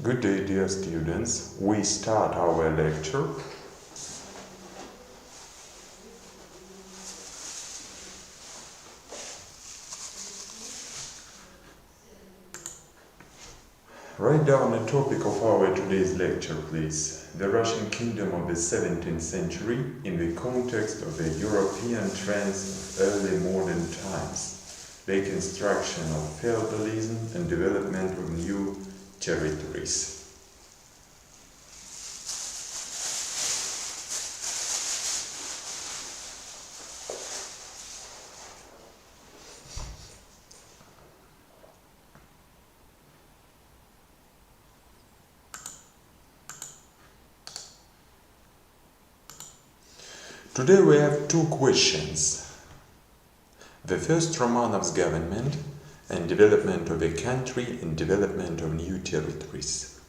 Good day, dear students. We start our lecture. Write down the topic of our today's lecture, please. The Russian kingdom of the 17th century in the context of the European trends of early modern times, reconstruction of feudalism and development of new territories. Today we have two questions. The first, Romanov's government and development of a country and development of new territories.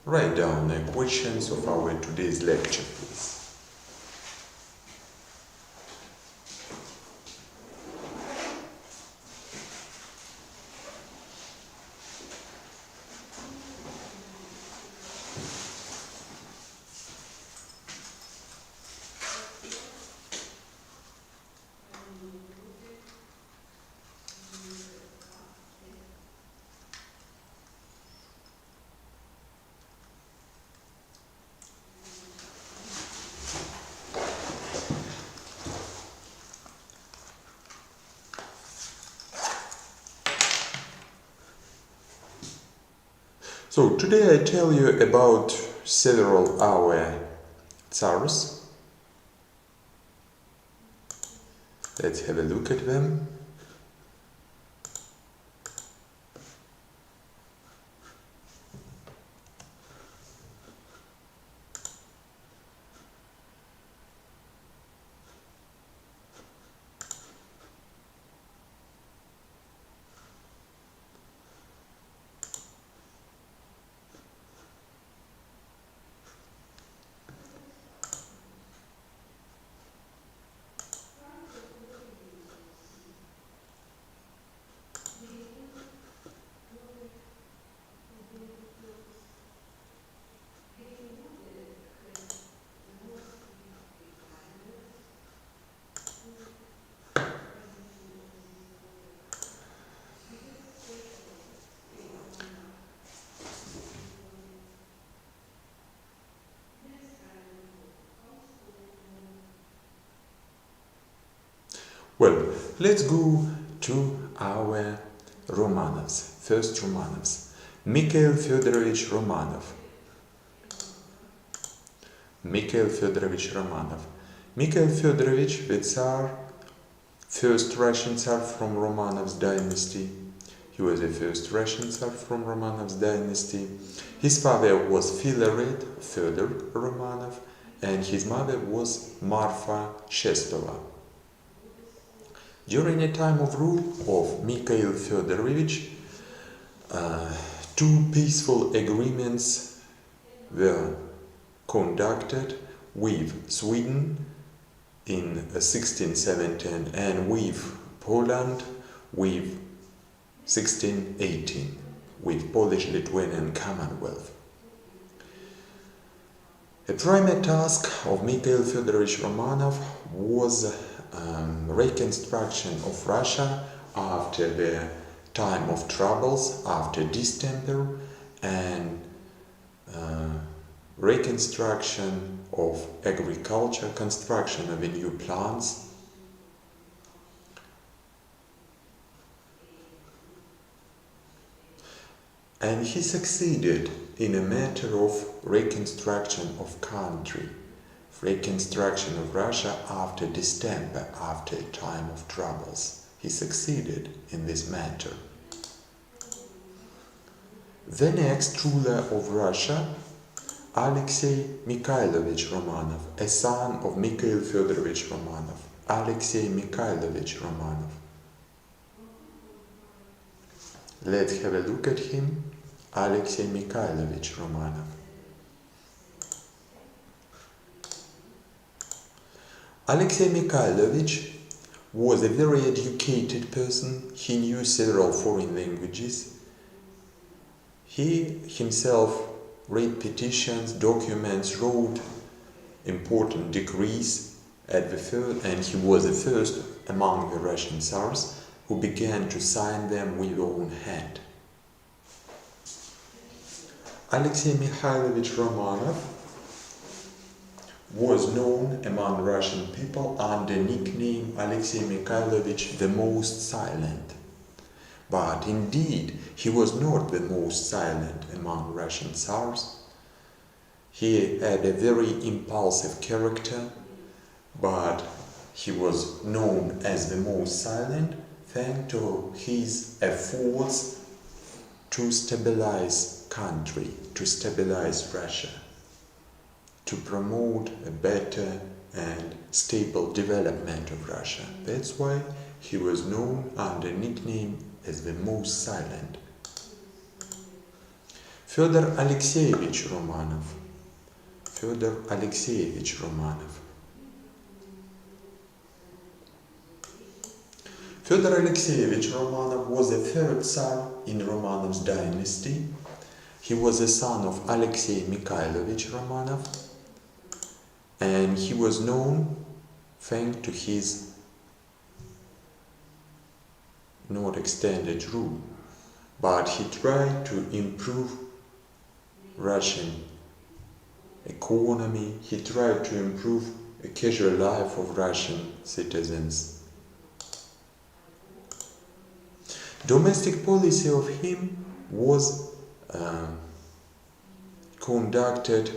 Write down the questions of our today's lecture, please. So today I tell you about several our tsars. Let's have a look at them. Well, let's go to our Romanovs. First Romanovs. Mikhail Fyodorovich Romanov. Mikhail Fyodorovich Romanov. Mikhail Fyodorovich, the Tsar, first Russian Tsar from Romanov's dynasty. He was the first Russian Tsar from Romanov's dynasty. His father was Filaret Fyodor Romanov, and his mother was Marfa Shestova. During the time of rule of Mikhail Fyodorovich, two peaceful agreements were conducted with Sweden in 1617 and with Poland with 1618, with Polish-Lithuanian Commonwealth. The primary task of Mikhail Fyodorovich Romanov was reconstruction of Russia after the time of troubles, after distemper, and reconstruction of agriculture, construction of new plants. And he succeeded in a matter of reconstruction of country, reconstruction of Russia after distemper, after a time of troubles. He succeeded in this matter. The next ruler of Russia, Alexei Mikhailovich Romanov, a son of Mikhail Fyodorovich Romanov. Alexei Mikhailovich Romanov. Let's have a look at him, Alexei Mikhailovich Romanov. Alexei Mikhailovich was a very educated person. He knew several foreign languages. He himself read petitions, documents, wrote important decrees and he was the first among the Russian Tsars who began to sign them with his own hand. Alexei Mikhailovich Romanov was known among Russian people under nickname Alexei Mikhailovich the Most Silent. But indeed, he was not the most silent among Russian Tsars. He had a very impulsive character, but he was known as the most silent thanks to his efforts to stabilize country, to stabilize Russia, to promote a better and stable development of Russia. That's why he was known under nickname as the most silent. Fyodor Alexeyevich Romanov. Fyodor Alexeyevich Romanov. Fyodor Alexeyevich Romanov was the third Tsar in Romanov's dynasty. He was the son of Alexei Mikhailovich Romanov, and he was known thanks to his not extended rule, but he tried to improve Russian economy. He tried to improve the casual life of Russian citizens. Domestic policy of him was conducted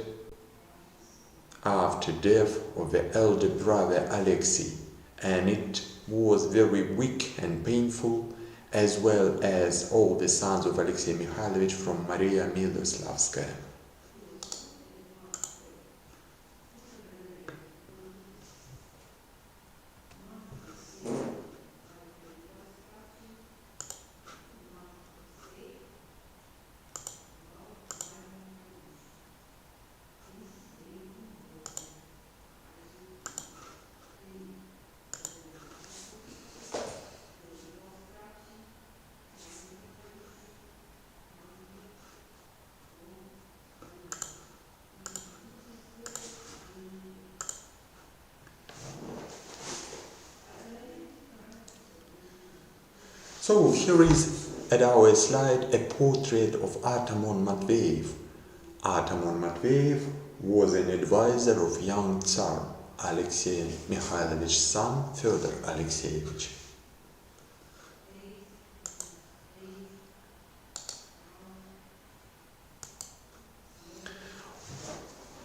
after death of the elder brother Alexei, and it was very weak and painful, as well as all the sons of Alexei Mikhailovich from Maria Miloslavskaya. So here is at our slide a portrait of Artemon Matveyev. Artemon Matveyev was an advisor of young Tsar Alexei Mikhailovich's son Fyodor Alexeyevich.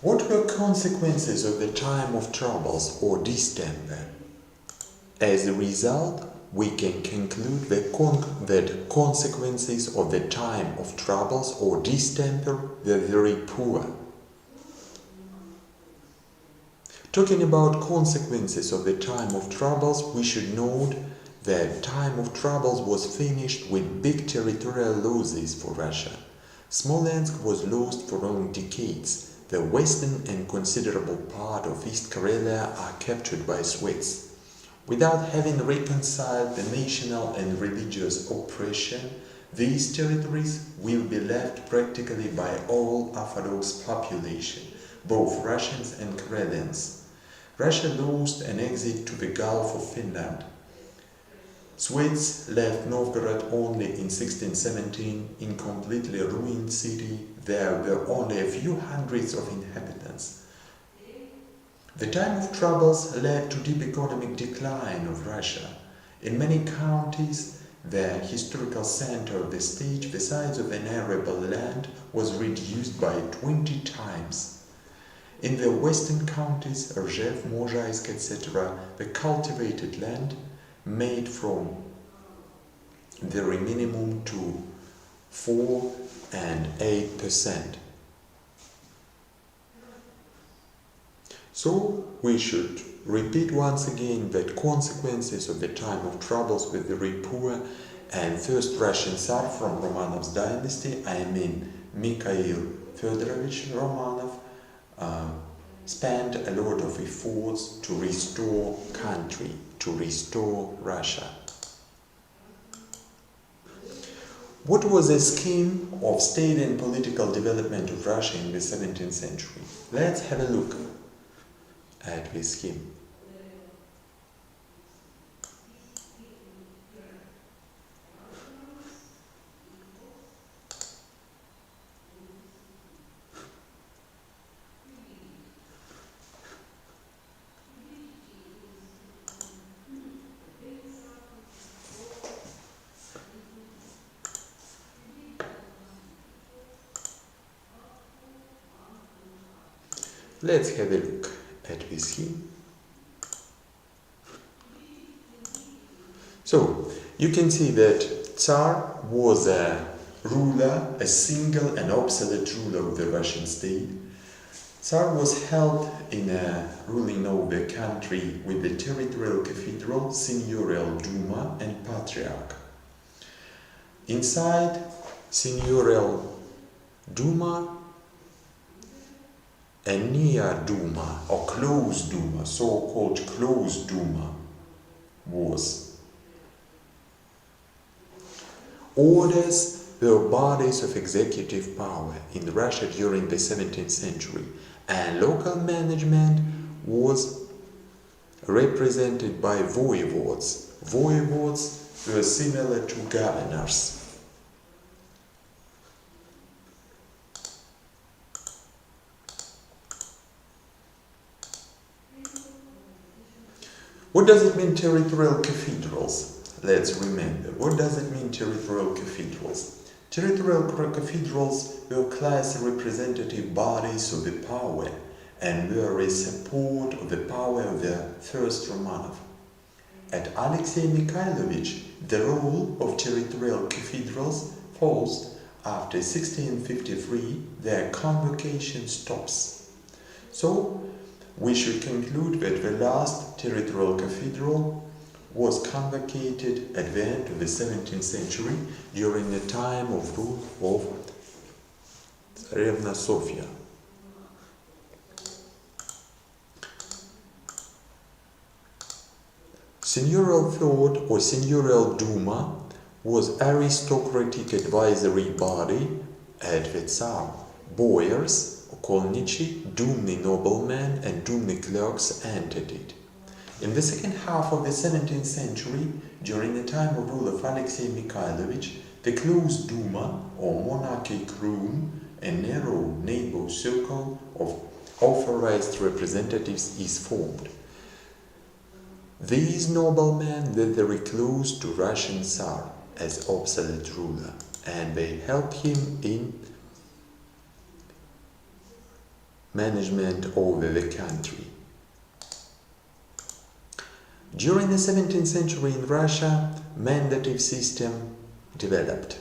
What were consequences of the time of troubles or distemper? As a result, we can conclude that consequences of the time of troubles or distemper were very poor. Talking about consequences of the time of troubles, we should note that time of troubles was finished with big territorial losses for Russia. Smolensk was lost for long decades. The western and considerable part of East Karelia are captured by Swedes. Without having reconciled the national and religious oppression, these territories will be left practically by all Orthodox population, both Russians and Karelians. Russia lost an exit to the Gulf of Finland. Swedes left Novgorod only in 1617 in completely ruined city. There were only a few hundreds of inhabitants. The time of troubles led to deep economic decline of Russia. In many counties, the historical center of the state, the size of an arable land, was reduced by 20 times. In the western counties, Rzhev, Mozhaisk, etc., the cultivated land made from very minimum to 4 and 8%. So we should repeat once again that consequences of the time of troubles were very poor, And first Russian Tsar from Romanov's dynasty, I mean Mikhail Fyodorovich Romanov, spent a lot of efforts to restore country, to restore Russia. What was the scheme of state and political development of Russia in the 17th century? Let's have a look at this scheme. Let's have a look at this scheme. So, you can see that Tsar was a ruler, a single and obsolete ruler of the Russian state. Tsar was held in ruling over the country with the territorial cathedral, seigneurial Duma and patriarch. Inside seigneurial Duma, a near Duma or closed Duma, so-called closed Duma, was. Orders were bodies of executive power in Russia during the 17th century, and local management was represented by voivodes. Voivodes were similar to governors. What does it mean, territorial cathedrals? Let's remember, what does it mean, territorial cathedrals? Territorial cathedrals were class representative bodies of the power and were a support of the power of the first Romanov. At Alexei Mikhailovich, the role of territorial cathedrals falls after 1653, their convocation stops. So, we should conclude that the last territorial cathedral was convocated at the end of the 17th century during the time of rule of Tsarevna Sofia. Seigneurial Third or Seigneurial Duma was aristocratic advisory body at the Tsar. Boyars, Okolnichi, Dumny noblemen and Dumny clerks entered it. In the second half of the 17th century, during the time of rule of Alexei Mikhailovich, the closed Duma or monarchic room, a narrow neighbor circle of authorized representatives, is formed. These noblemen were very close to Russian Tsar as obsolete ruler, and they helped him in management over the country. During the 17th century in Russia, mandative system developed.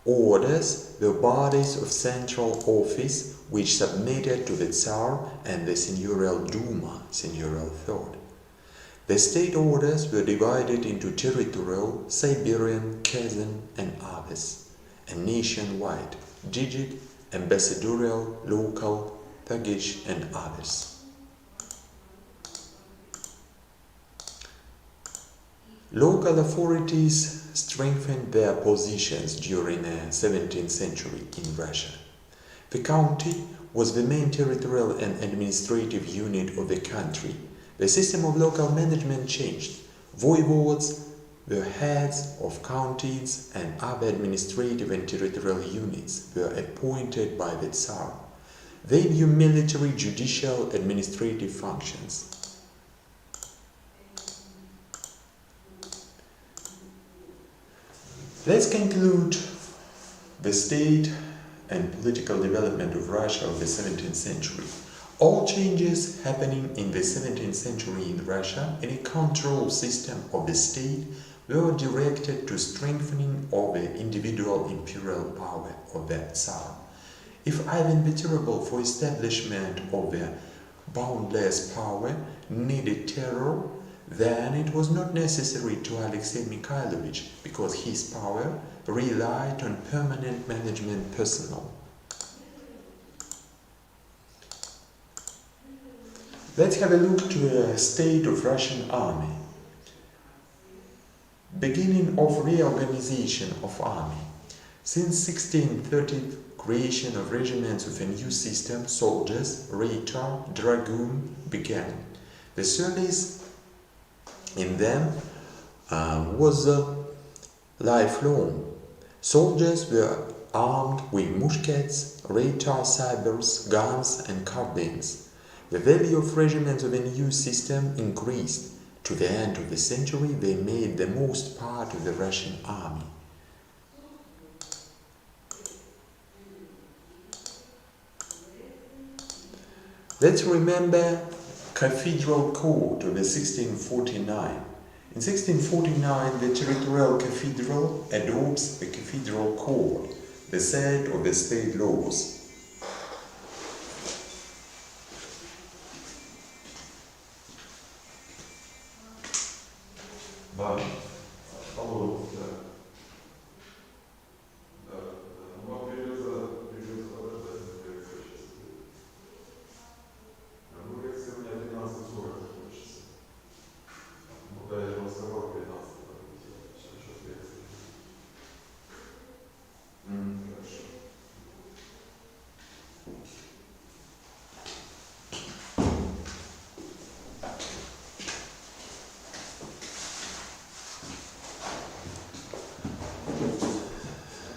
Orders were bodies of central office which submitted to the Tsar and the seigneurial Duma, seigneurial Third. The state orders were divided into territorial, Siberian, Kazan and others, and nationwide, Digit, ambassadorial, local, Tagish and others. Local authorities strengthened their positions during the 17th century in Russia. The county was the main territorial and administrative unit of the country. The system of local management changed. Voivodes were heads of counties, and other administrative and territorial units were appointed by the Tsar. They knew military, judicial, administrative functions. Let's conclude the state and political development of Russia of the 17th century. All changes happening in the 17th century in Russia in a control system of the state were directed to strengthening of the individual imperial power of the Tsar. If Ivan the Terrible, for establishment of the boundless power, needed terror, then it was not necessary to Alexei Mikhailovich because his power relied on permanent management personnel. Let's have a look to a state of Russian army. Beginning of reorganization of army. Since 1630, creation of regiments with a new system, soldiers, rhetor, dragoon, began. The service in them was lifelong. Soldiers were armed with muskets, rhetor, sabres, guns and carbines. The value of regiments of a new system increased. To the end of the century, they made the most part of the Russian army. Let's remember Cathedral Court of 1649. In 1649, the territorial cathedral adopts the Cathedral Court, the set of the state laws.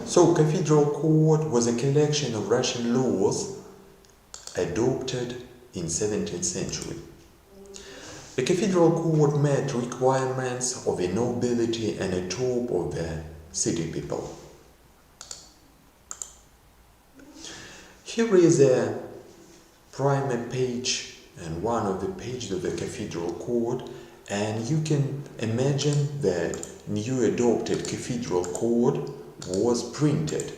So, Cathedral Court was a collection of Russian laws adopted in 17th century. The Cathedral Court met requirements of the nobility and the top of the city people. Here is a primer page and one of the pages of the Cathedral Court, and you can imagine that new adopted Cathedral Court was printed.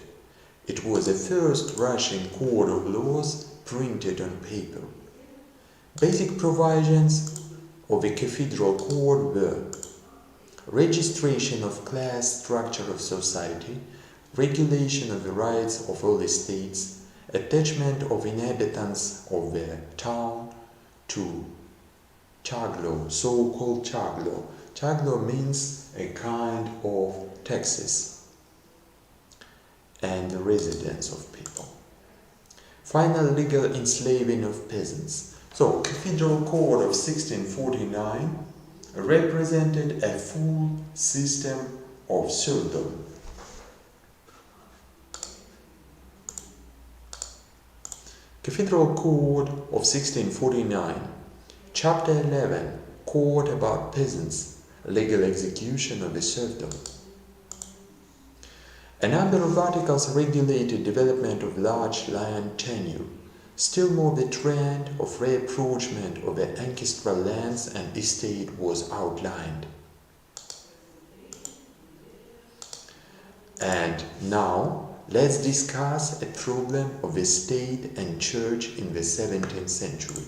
It was the first Russian code of laws printed on paper. Basic provisions of the Cathedral Code were registration of class structure of society, regulation of the rights of all estates, attachment of inhabitants of the town to chaglo, so-called chaglo. Chaglo means a kind of taxes, and the residence of people. Final legal enslaving of peasants. So, Cathedral Code of 1649 represented a full system of serfdom. Cathedral Code of 1649, Chapter 11, Code about peasants, legal execution of the serfdom. A number of articles regulated development of large land tenure. Still more, the trend of reapproachment of the ancestral lands and estate was outlined. And now, let's discuss a problem of the state and church in the 17th century.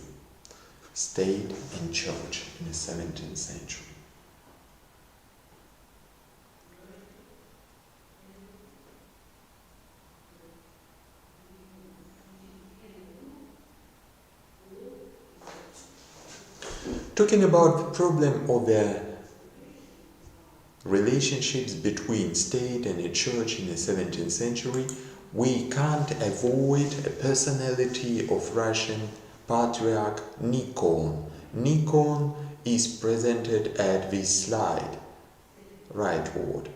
State and church in the 17th century. Talking about the problem of the relationships between state and the church in the 17th century, we can't avoid a personality of Russian Patriarch Nikon. Nikon is presented at this slide, rightward.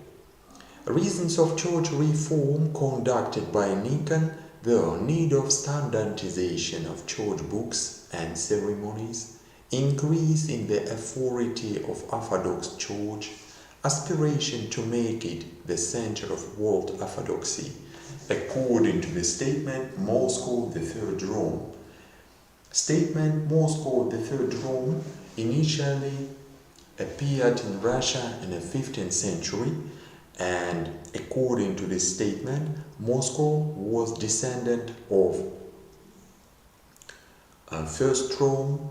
Reasons of church reform conducted by Nikon were need of standardization of church books and ceremonies, increase in the authority of Orthodox Church, aspiration to make it the center of world orthodoxy, according to the statement Moscow the Third Rome. Statement Moscow the Third Rome initially appeared in Russia in the 15th century, and according to this statement, Moscow was descendant of First Rome,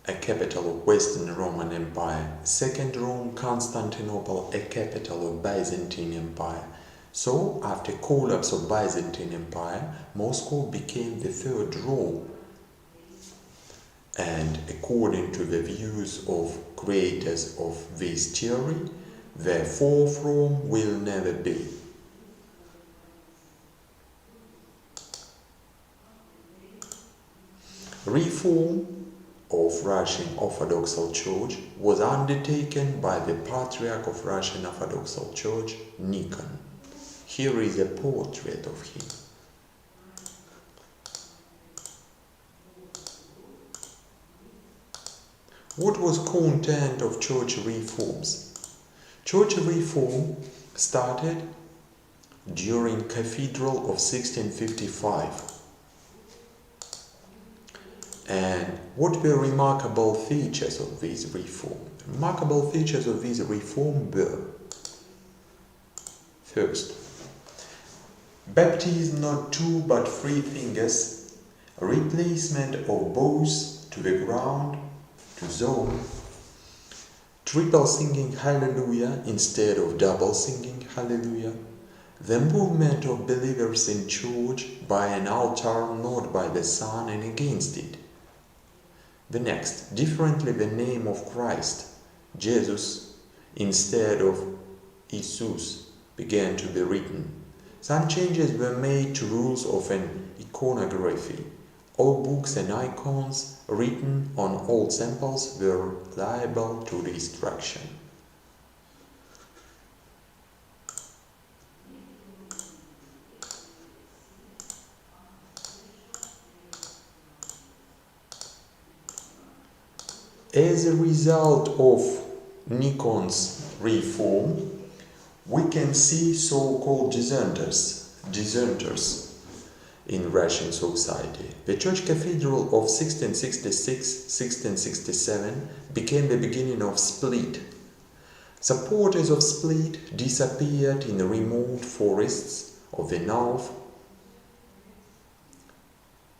a capital of Western Roman Empire. Second Rome, Constantinople, a capital of Byzantine Empire. So, after collapse of Byzantine Empire, Moscow became the third Rome. And according to the views of creators of this theory, the fourth Rome will never be. Reform of Russian Orthodox Church was undertaken by the Patriarch of Russian Orthodox Church, Nikon. Here is a portrait of him. What was content of church reforms? Church reform started during Cathedral of 1655. And what were remarkable features of this reform? Remarkable features of this reform were: first, baptism not 2 but 3 fingers, replacement of bows to the ground, to zone, triple singing Hallelujah instead of double singing Hallelujah, the movement of believers in church by an altar, not by the sun, and against it. The next, differently the name of Christ, Jesus, instead of Jesus, began to be written. Some changes were made to rules of an iconography. All books and icons written on old samples were liable to destruction. As a result of Nikon's reform, we can see so-called dissenters in Russian society. The Church Cathedral of 1666-1667 became the beginning of split. Supporters of split disappeared in the remote forests of the North,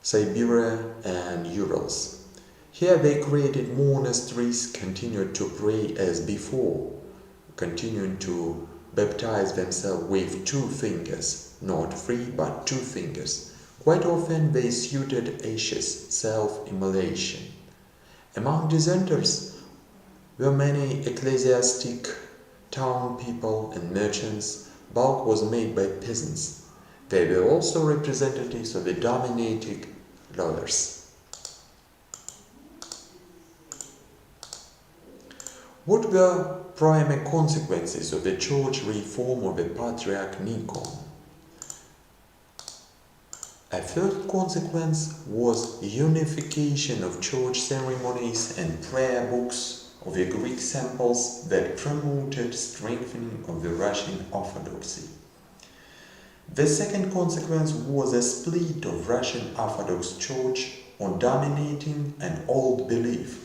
Siberia and Urals. Here they created monasteries, continued to pray as before, continuing to baptize themselves with 2 fingers, not 3 but 2 fingers. Quite often they suited ashes, self-immolation. Among dissenters were many ecclesiastic, town people and merchants. Bulk was made by peasants. They were also representatives of the dominating lawyers. What were primary consequences of the church reform of the Patriarch Nikon? A first consequence was unification of church ceremonies and prayer books of the Greek samples that promoted strengthening of the Russian Orthodoxy. The second consequence was a split of Russian Orthodox Church on dominating an old belief.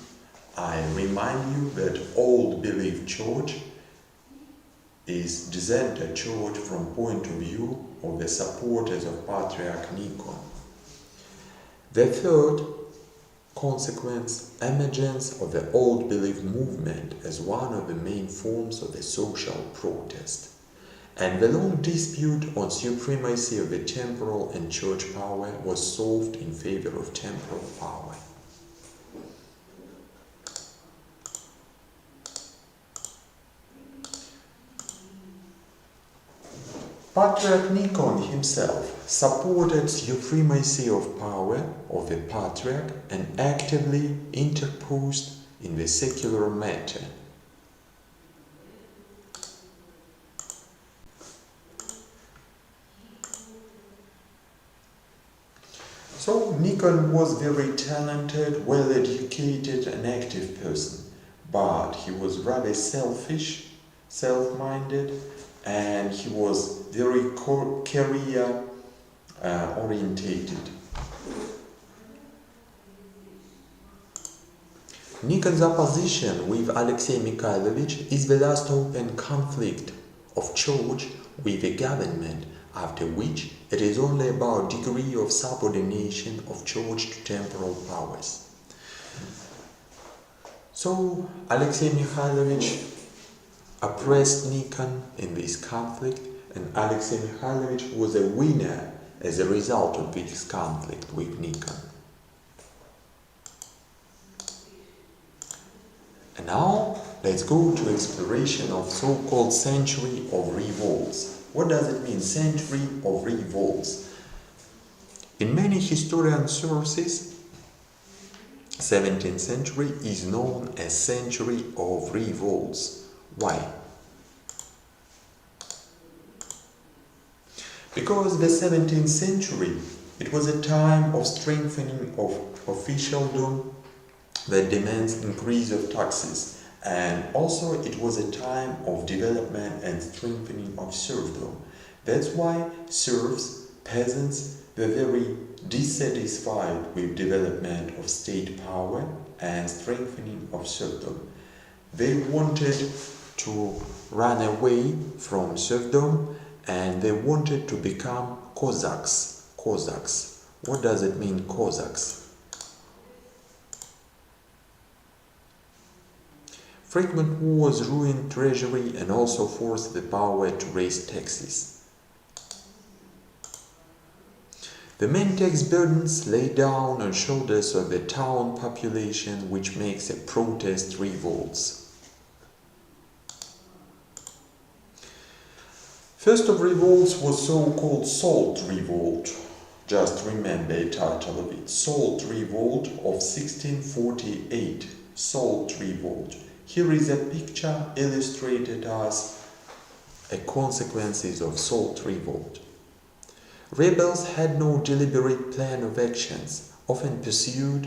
I remind you that old belief church is dissenter church from point of view of the supporters of Patriarch Nikon. The third consequence, emergence of the old belief movement as one of the main forms of the social protest, and the long dispute on supremacy of the temporal and church power was solved in favor of temporal power. Patriarch Nikon himself supported supremacy of power of the Patriarch and actively interposed in the secular matter. So Nikon was very talented, well-educated and active person, but he was rather selfish, self-minded, and he was very career orientated. Nikon's opposition with Alexei Mikhailovich is the last open conflict of church with the government, after which it is only about degree of subordination of church to temporal powers. So Alexei Mikhailovich oppressed Nikon in this conflict, and Alexei Mikhailovich was a winner as a result of this conflict with Nikon. And now let's go to exploration of so-called century of revolts. What does it mean, century of revolts? In many historian sources, 17th century is known as century of revolts. Why? Because the 17th century, it was a time of strengthening of officialdom that demands increase of taxes, and also it was a time of development and strengthening of serfdom. That's why serfs, peasants, were very dissatisfied with development of state power and strengthening of serfdom. They wanted to run away from serfdom, and they wanted to become Cossacks. Cossacks. What does it mean, Cossacks? Frequent wars ruined treasury and also forced the power to raise taxes. The main tax burdens lay down on shoulders of the town population, which makes a protest revolts. First of revolts was so-called Salt Revolt. Just remember the title of it, Salt Revolt of 1648. Salt Revolt. Here is a picture illustrated as a consequences of Salt Revolt. Rebels had no deliberate plan of actions, often pursued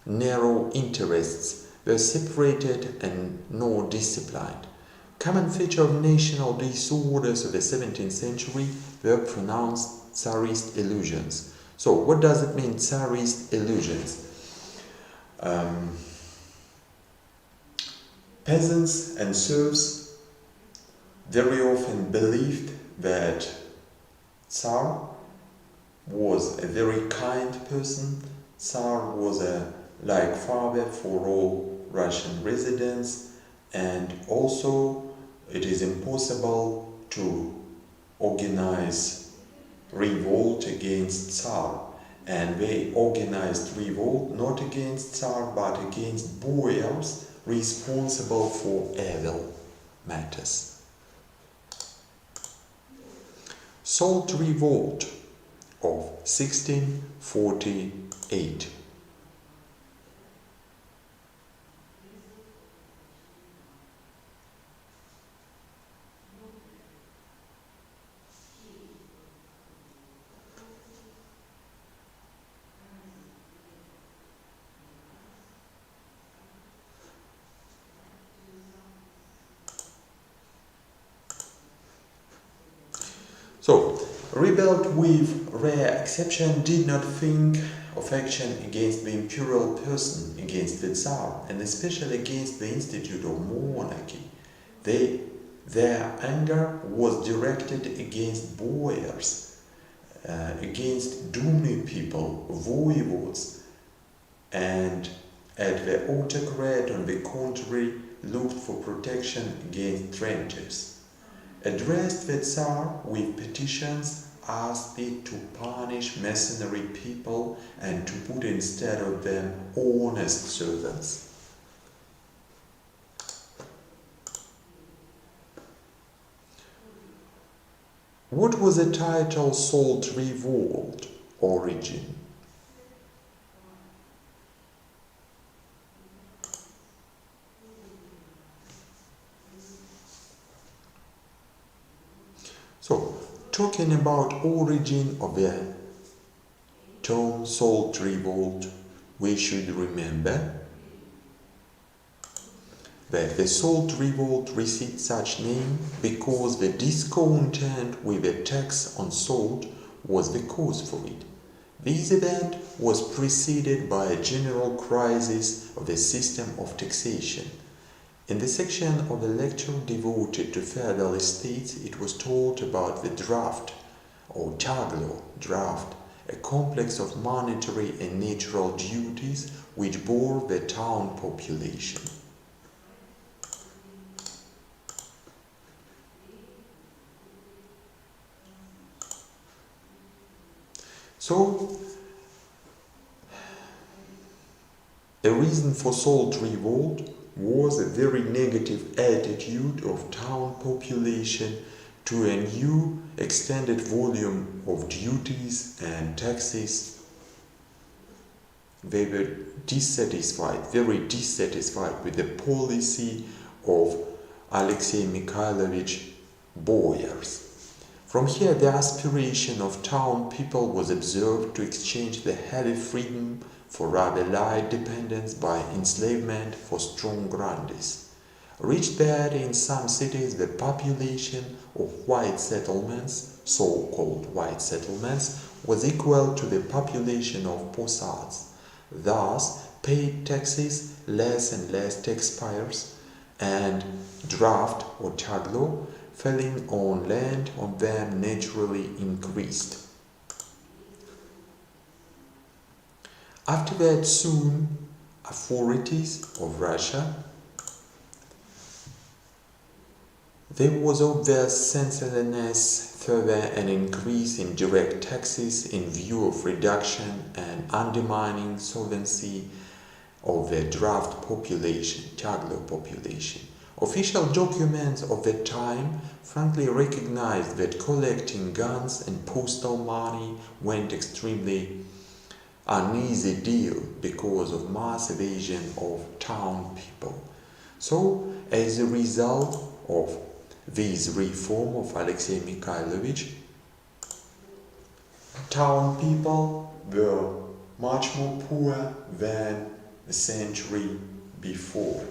narrow interests, were separated and nor disciplined. Common feature of national disorders of the 17th century were pronounced Tsarist illusions. So what does it mean, Tsarist illusions? Peasants and serfs very often believed that Tsar was a very kind person. Tsar was a like father for all Russian residents, and also it is impossible to organize revolt against Tsar. And they organized revolt not against Tsar but against boyars responsible for evil matters. Salt Revolt of 1648. So, rebelled with rare exception did not think of action against the imperial person, against the Tsar, and especially against the institute of monarchy. Their anger was directed against boyars, against dumny people, voivodes, and at the autocrat, on the contrary, looked for protection against traitors. Addressed the Tsar with petitions, asked it to punish mercenary people and to put instead of them honest servants. What was the title Salt Revolt origin? So, talking about origin of the term Salt Revolt, we should remember that the Salt Revolt received such name because the discontent with the tax on salt was the cause for it. This event was preceded by a general crisis of the system of taxation. In the section of the lecture devoted to feudal estates, it was taught about the draft, or taglo draft, a complex of monetary and natural duties which bore the town population. So, the reason for Salt revolt was a very negative attitude of town population to a new extended volume of duties and taxes. They were very dissatisfied with the policy of Alexei Mikhailovich Boyars. From here, the aspiration of town people was observed to exchange the heavy freedom for rather light dependence by enslavement for strong grandees. Reached that in some cities the population of white settlements, so-called white settlements, was equal to the population of possads. Thus, paid taxes, less and less taxpayers, and draft or tag law falling on land on them naturally increased. After that, soon, authorities of Russia, there was obvious sensibility further an increase in direct taxes in view of reduction and undermining solvency of the draft population, Taglo population. Official documents of the time frankly recognized that collecting guns and postal money went extremely uneasy deal because of mass evasion of town people. So, as a result of this reform of Alexei Mikhailovich, town people were much more poor than a century before.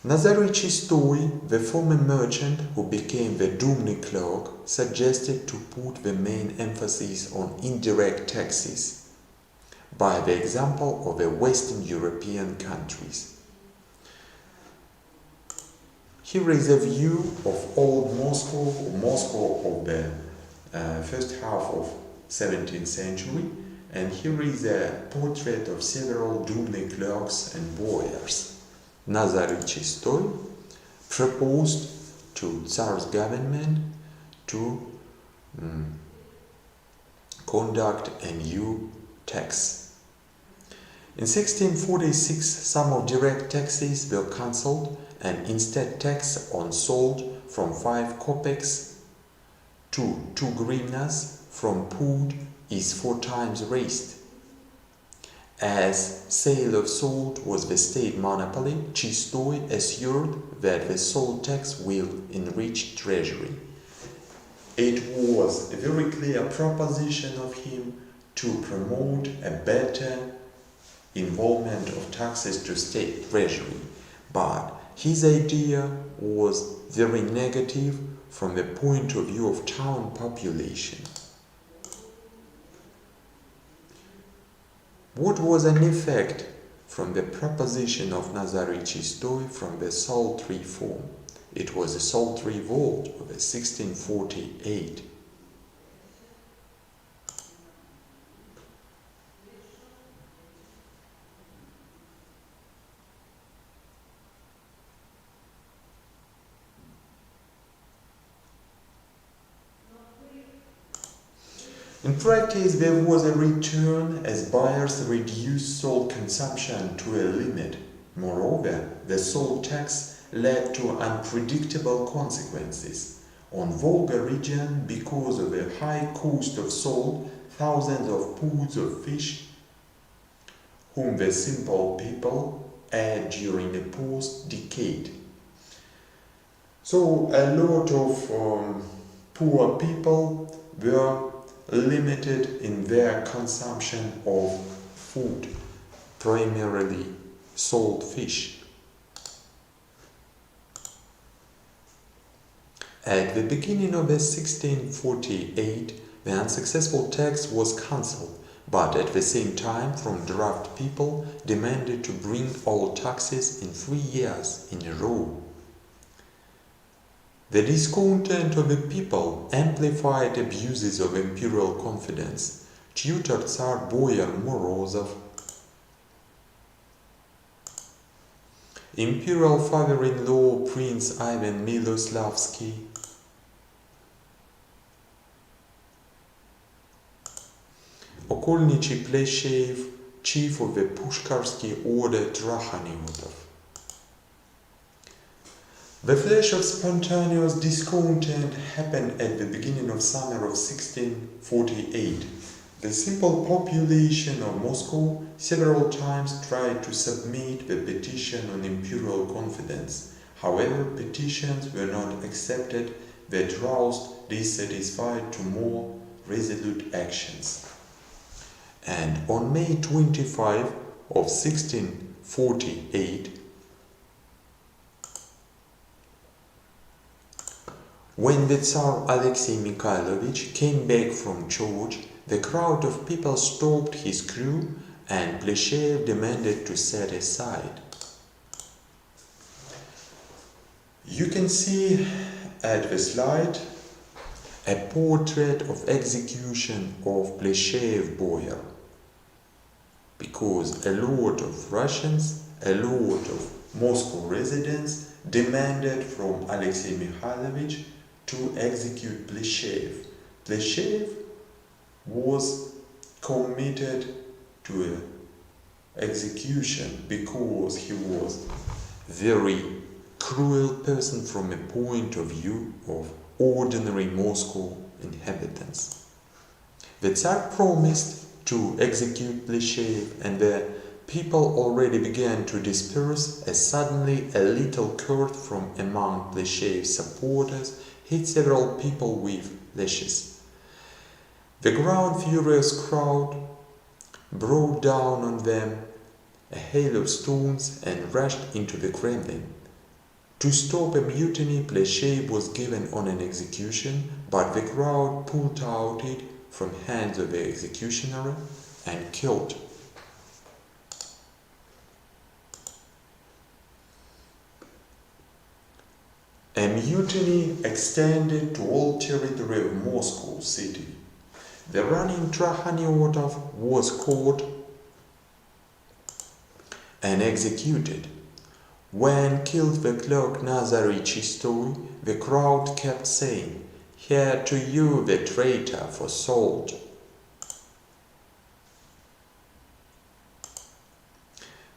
Nazary Chistoy, the former merchant who became the Dumny clerk, suggested to put the main emphasis on indirect taxes by the example of the Western European countries. Here is a view of old Moscow, or Moscow of the first half of 17th century, and here is a portrait of several Dumny clerks and boyars. Nazary Chistoy proposed to Tsar's government to conduct a new tax. In 1646, some of direct taxes were cancelled and instead tax on salt from 5 kopecks to 2 hryvnias from food is 4 times raised. As sale of salt was the state monopoly, Chistoy assured that the salt tax will enrich treasury. It was a very clear proposition of him to promote a better involvement of taxes to state treasury, but his idea was very negative from the point of view of town population. What was an effect from the proposition of Nazary Chistoy from the salt reform? It was a salt revolt of 1648. In practice, there was a return as buyers reduced salt consumption to a limit. Moreover, the salt tax led to unpredictable consequences. On Volga region, because of the high cost of salt, thousands of poods of fish, whom the simple people ate during the post, decayed. So a lot of poor people were limited in their consumption of food, primarily salt fish. At the beginning of 1648, the unsuccessful tax was cancelled, but at the same time from draft people demanded to bring all taxes in 3 years in a row. The discontent of the people amplified abuses of imperial confidence. Tutor Tsar Boyar Morozov, imperial father-in-law Prince Ivan Miloslavsky, окольничий Pleshev, chief of the Pushkarsky order Trachaniotov. The flash of spontaneous discontent happened at the beginning of summer of 1648. The simple population of Moscow several times tried to submit the petition on imperial confidence. However, petitions were not accepted that roused dissatisfied to more resolute actions. And on May 25 of 1648, when the Tsar Alexei Mikhailovich came back from church, the crowd of people stopped his crew and Pleshev demanded to set aside. You can see at the slide a portrait of execution of Pleshev boyar, because a lot of Russians, a lot of Moscow residents demanded from Alexei Mikhailovich to execute Pleshev. Pleshev was committed to an execution because he was a very cruel person from a point of view of ordinary Moscow inhabitants. The Tsar promised to execute Pleshev, and the people already began to disperse as suddenly a little Kurd from among Pleshev's supporters hit several people with lashes. The ground furious crowd brought down on them a hail of stones and rushed into the Kremlin. To stop a mutiny, Pleshev was given on an execution, but the crowd pulled out it from hands of the executioner and killed. A mutiny extended to all territory of Moscow city. The running Trachaniotov was caught and executed. When killed the clerk Nazary Chistoy, the crowd kept saying, "Here to you, the traitor, for salt."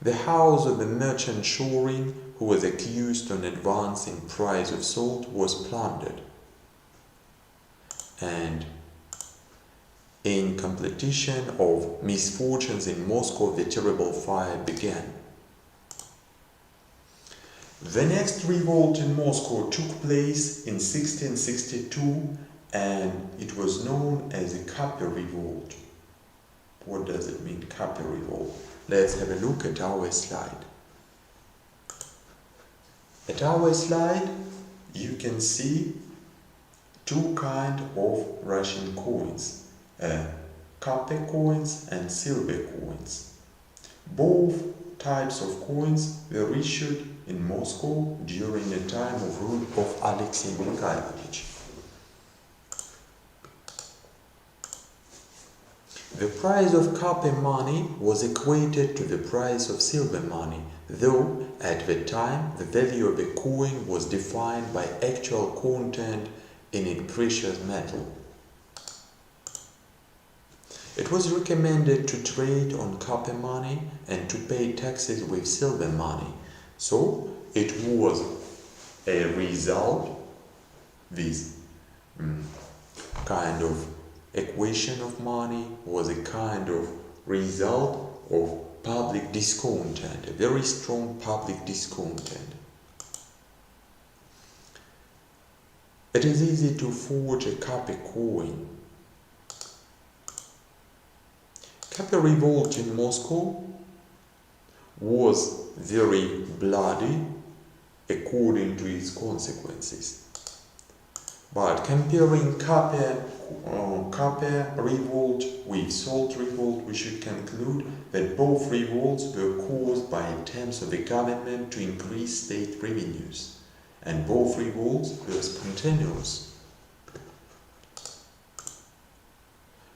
The house of the merchant Shorin, who was accused on advancing price of salt, was plundered. And in competition of misfortunes in Moscow, the terrible fire began. The next revolt in Moscow took place in 1662, and it was known as the Kapi Revolt. What does it mean, Kapi Revolt? Let's have a look at our slide. At our slide, you can see two kinds of Russian coins, Kapi coins and silver coins. Both types of coins were issued in Moscow during the time of rule of Alexei Mikhailovich. The price of Kapi money was equated to the price of silver money, though at the time the value of a coin was defined by actual content in its precious metal. It was recommended to trade on Kapi money and to pay taxes with silver money. So it was a result, this kind of equation of money was a kind of result of public discontent, a very strong public discontent. It is easy to forge a Kapi coin. Kapi revolt in Moscow was very bloody according to its consequences. But comparing Kapi revolt with Salt revolt, we should conclude that both revolts were caused by attempts of the government to increase state revenues, and both revolts were spontaneous.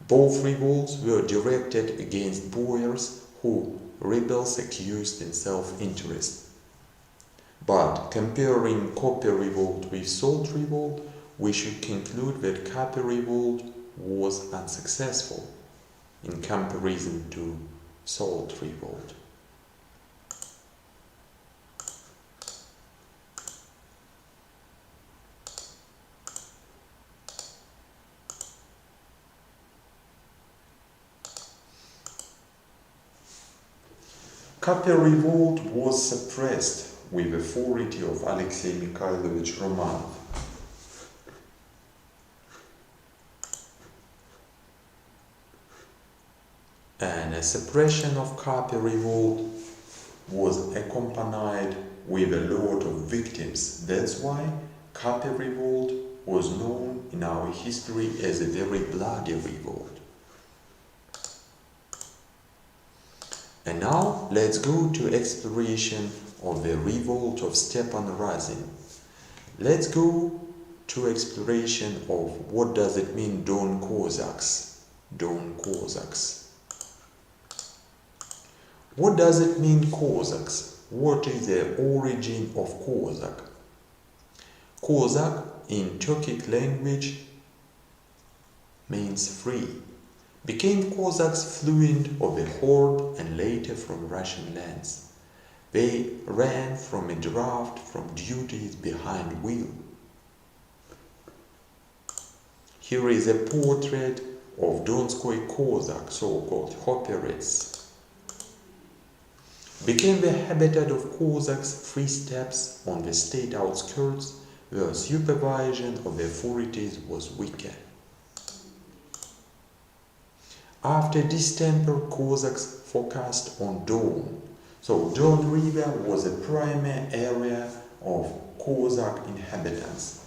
Both revolts were directed against boyars who rebels accused in self-interest. But comparing Kapi revolt with Salt revolt, we should conclude that Kapi revolt was unsuccessful. in comparison to Salt Revolt. Copper Revolt was suppressed with authority of Alexei Mikhailovich Romanov. And a suppression of Copper Revolt was accompanied with a lot of victims. That's why Copper Revolt was known in our history as a very bloody revolt. And now let's go to exploration of the revolt of Stepan Razin. Let's go to exploration of what does it mean Don Cossacks. Don Cossacks. What does it mean Cossacks? What is the origin of Cossack? Cossack in Turkic language means free. Became Cossacks fluent of the horde and later from Russian lands. They ran from a draft from duties behind wheel. Here is a portrait of Donskoy Cossack, so-called Hoperets. Became the habitat of Cossacks free steppes on the state outskirts where supervision of the authorities was weaker. After distemper, Cossacks focused on Don. So Don River was a primary area of Cossack inhabitants.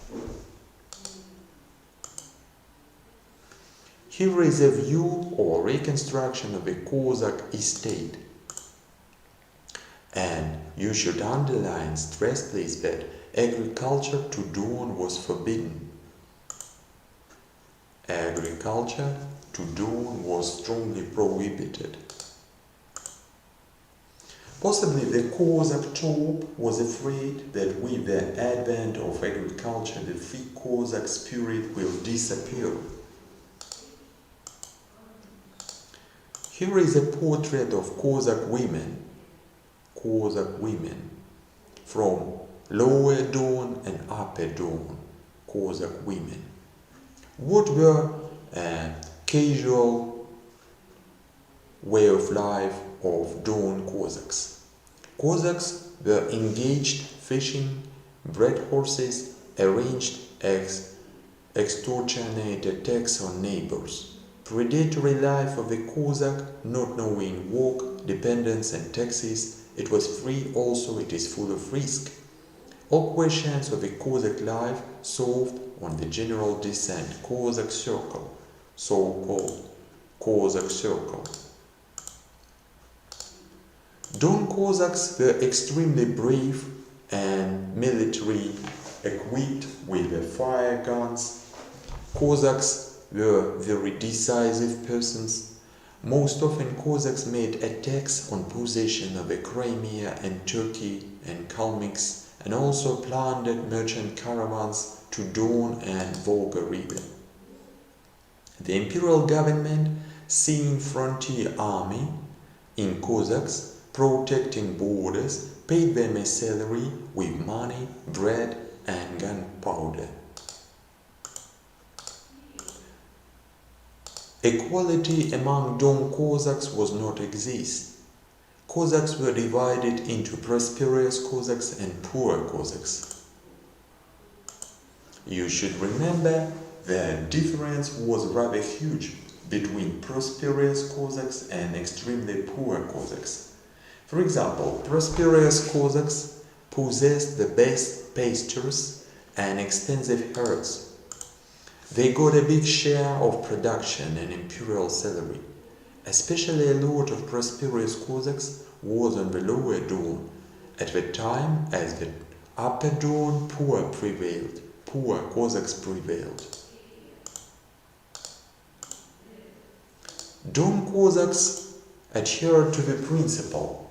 Here is a view or reconstruction of a Cossack estate. And you should underline, stress please, that agriculture to Don was forbidden. Agriculture to Don was strongly prohibited. Possibly the Cossack top was afraid that with the advent of agriculture the free Cossack spirit will disappear. Here is a portrait of Cossack women from Lower Don and Upper Don, Cossack women. What were casual way of life of Don Cossacks? Cossacks were engaged fishing, bred horses, arranged extortionate attacks on neighbors. Predatory life of the Cossack, not knowing work, dependence and taxes. It was free, also it is full of risk. All questions of the Cossack life solved on the general descent, Cossack circle, so-called Cossack circle. Don Cossacks were extremely brave and military equipped with fire guns. Cossacks were very decisive persons. Most often Cossacks made attacks on possession of the Crimea and Turkey and Kalmyks, and also plundered merchant caravans to Don and Volga River. The imperial government, seeing frontier army in Cossacks protecting borders, paid them a salary with money, bread and gunpowder. Equality among Don Cossacks was not exist. Cossacks were divided into prosperous Cossacks and poor Cossacks. You should remember the difference was rather huge between prosperous Cossacks and extremely poor Cossacks. For example, prosperous Cossacks possessed the best pastures and extensive herds. They got a big share of production and imperial salary. Especially a lot of prosperous Cossacks was on the Lower Don, at the time as the Upper Don poor Cossacks prevailed. Don Cossacks adhered to the principle: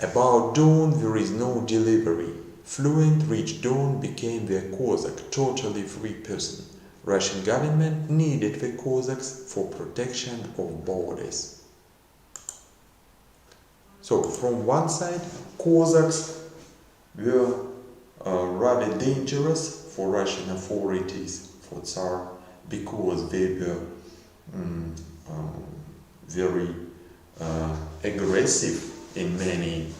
about Don there is no delivery. Fluent reached Don became their Cossack, totally free person. Russian government needed the Cossacks for protection of borders. So from one side, Cossacks were rather dangerous for Russian authorities, for Tsar, because they were very aggressive in many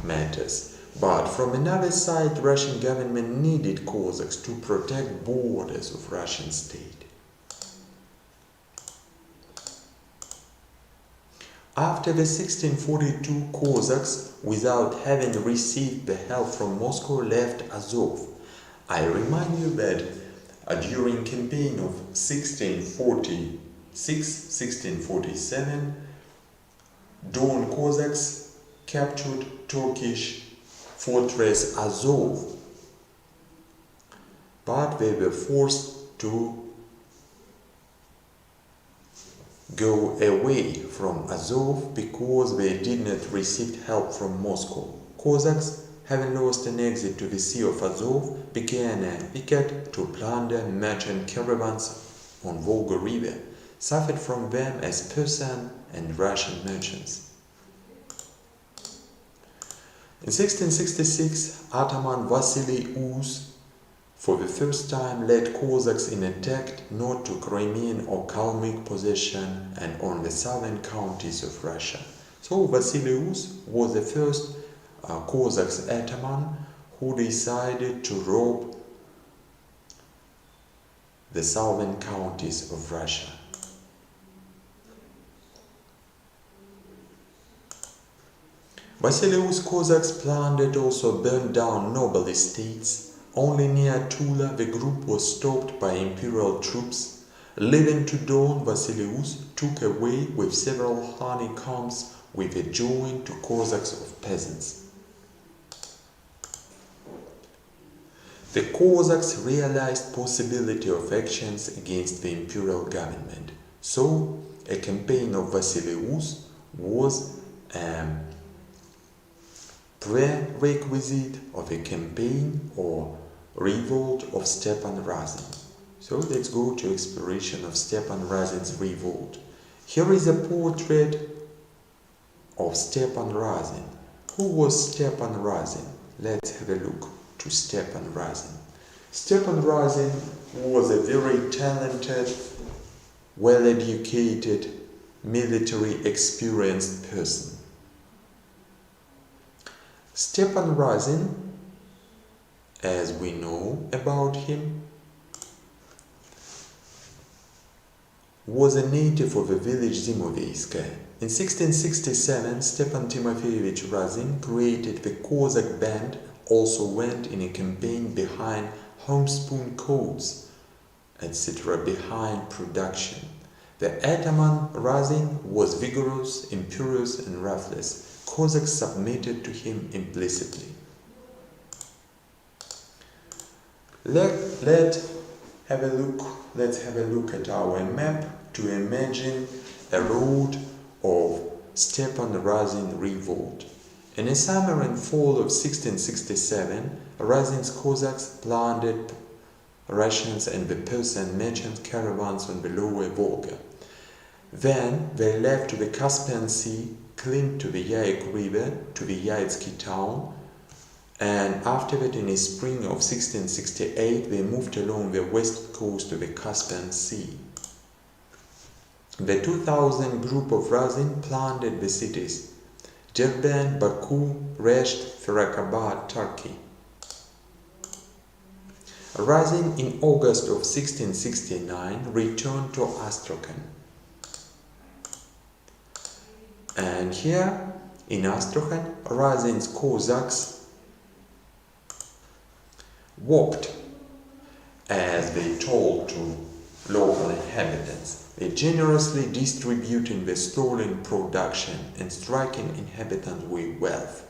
matters. But from another side, Russian government needed Cossacks to protect borders of Russian state. After the 1642 Cossacks, without having received the help from Moscow, left Azov. I remind you that during campaign of 1646-1647, Don Cossacks captured Turkish fortress Azov, but they were forced to go away from Azov because they did not receive help from Moscow. Cossacks, having lost an exit to the Sea of Azov, began a picket to plunder merchant caravans on Volga River, suffered from them as Persian and Russian merchants. In 1666, Ataman Vasily Uz for the first time led Cossacks in attack not to Crimean or Kalmyk possession and on the southern counties of Russia. So Vasily Uz was the first Cossacks ataman who decided to rob the southern counties of Russia. Vasily Uz Cossacks plundered, also burned down noble estates. Only near Tula the group was stopped by imperial troops. Leaving to Don, Vasily Uz took away with several honeycombs with a join to Cossacks of peasants. The Cossacks realized possibility of actions against the imperial government. So a campaign of Vasily Uz was prerequisite of a campaign or revolt of Stepan Razin. So let's go to exploration of Stepan Razin's revolt. Here is a portrait of Stepan Razin. Who was Stepan Razin? Let's have a look to Stepan Razin. Stepan Razin was a very talented, well-educated, military experienced person. Stepan Razin, as we know about him, was a native of the village Zimoveyskaya. In 1667, Stepan Timofeyevich Razin created the Cossack band, also went in a campaign behind homespun codes, etc., behind production. The ataman Razin was vigorous, imperious, and ruthless. Cossacks submitted to him implicitly. Let's have a look at our map to imagine a road of Stepan Razin revolt. In the summer and fall of 1667, Razin's Cossacks plundered Russians and the Persian merchant caravans on the lower Volga. Then they left to the Caspian Sea, climbed to the Yaik River, to the Yaitsky town, and after that, in the spring of 1668, they moved along the west coast of the Caspian Sea. The 2,000 group of Razin plundered the cities Derbent, Baku, Resht, Farakabad, Turkey. Razin in August of 1669 returned to Astrakhan. And here in Astrakhan, Razin's Cossacks walked, as they told to local inhabitants. They generously distributing the stolen production and striking inhabitants with wealth.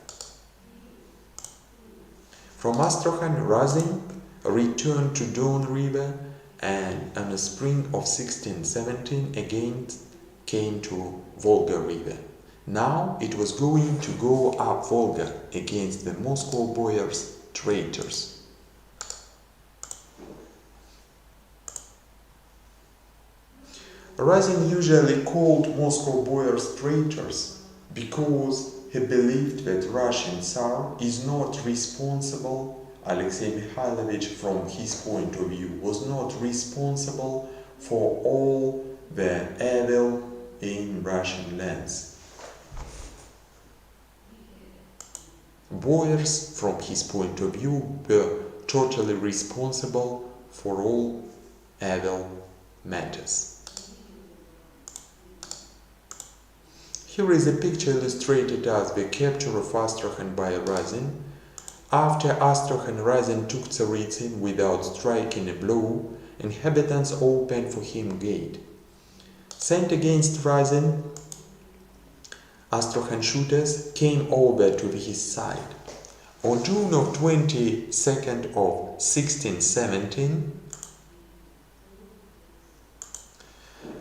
From Astrakhan, Razin returned to Don River and in the spring of 1617 again came to Volga River. Now it was going to go up Volga against the Moscow boyars, traitors. Razin usually called Moscow boyars traitors because he believed that Russian Tsar is not responsible, Alexei Mikhailovich from his point of view was not responsible for all the evil in Russian lands. Boyars from his point of view were totally responsible for all evil matters. Here is a picture illustrated as the capture of Astrakhan by Razin. After Astrakhan, Razin took Tsaritsyn without striking a blow. Inhabitants opened for him gate. Sent against Razin, Astrakhan shooters came over to his side. On June of 22nd of 1617,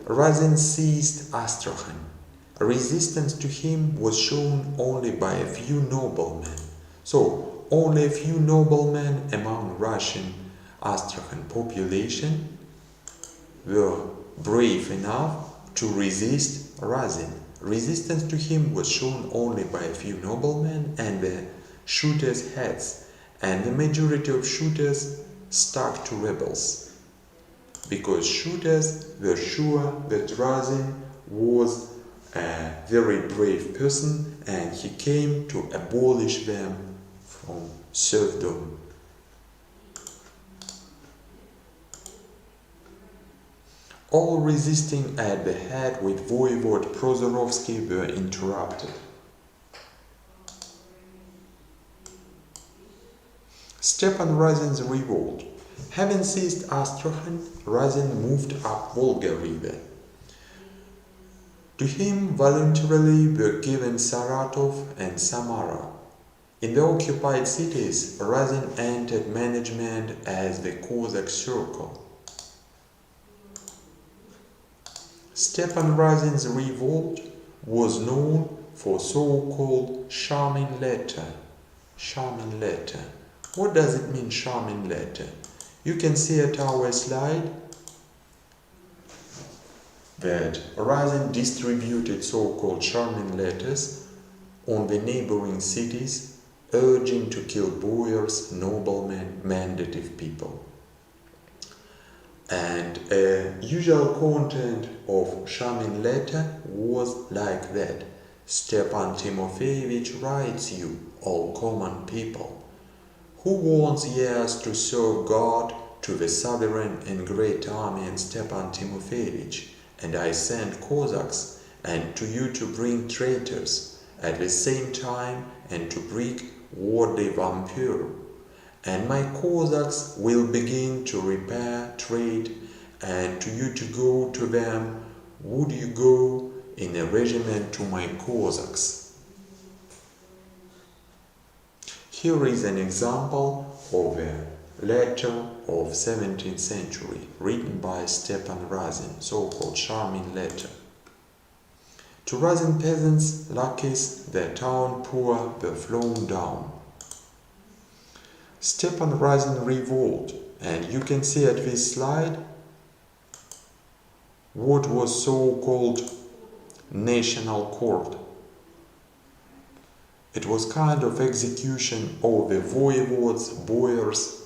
Razin seized Astrakhan. Resistance to him was shown only by a few noblemen. So, only a few noblemen among Russian Astrakhan population were brave enough to resist Razin. Resistance to him was shown only by a few noblemen and the shooters' heads, and the majority of shooters stuck to rebels, because shooters were sure that Razin was a very brave person and he came to abolish them from serfdom. All resisting at the head with Voivode Prozorovsky were interrupted. Stepan Razin's revolt. Having seized Astrakhan, Razin moved up Volga River. To him voluntarily were given Saratov and Samara. In the occupied cities, Razin entered management as the Cossack Circle. Stepan Razin's revolt was known for so-called Shamin letter. Shamin letter. What does it mean, Shamin letter? You can see at our slide that Razin distributed so-called Shamin letters on the neighboring cities, urging to kill boyars, noblemen, mandative people. And a usual content of Shamin letter was like that. Stepan Timofeyevich writes you, all common people, who wants years to serve God, to the sovereign and great army and Stepan Timofeyevich, and I send Cossacks, and to you to bring traitors, at the same time, and to bring worthy vampire. And my Cossacks will begin to repair trade, and to you to go to them. Would you go in a regiment to my Cossacks? Here is an example of a letter of 17th century written by Stepan Razin, so-called Shamin letter. To Razin peasants, lackeys, the town poor were flown down. Stepan Razin revolt, and you can see at this slide what was so-called national court. It was kind of execution of the voivodes, boyars,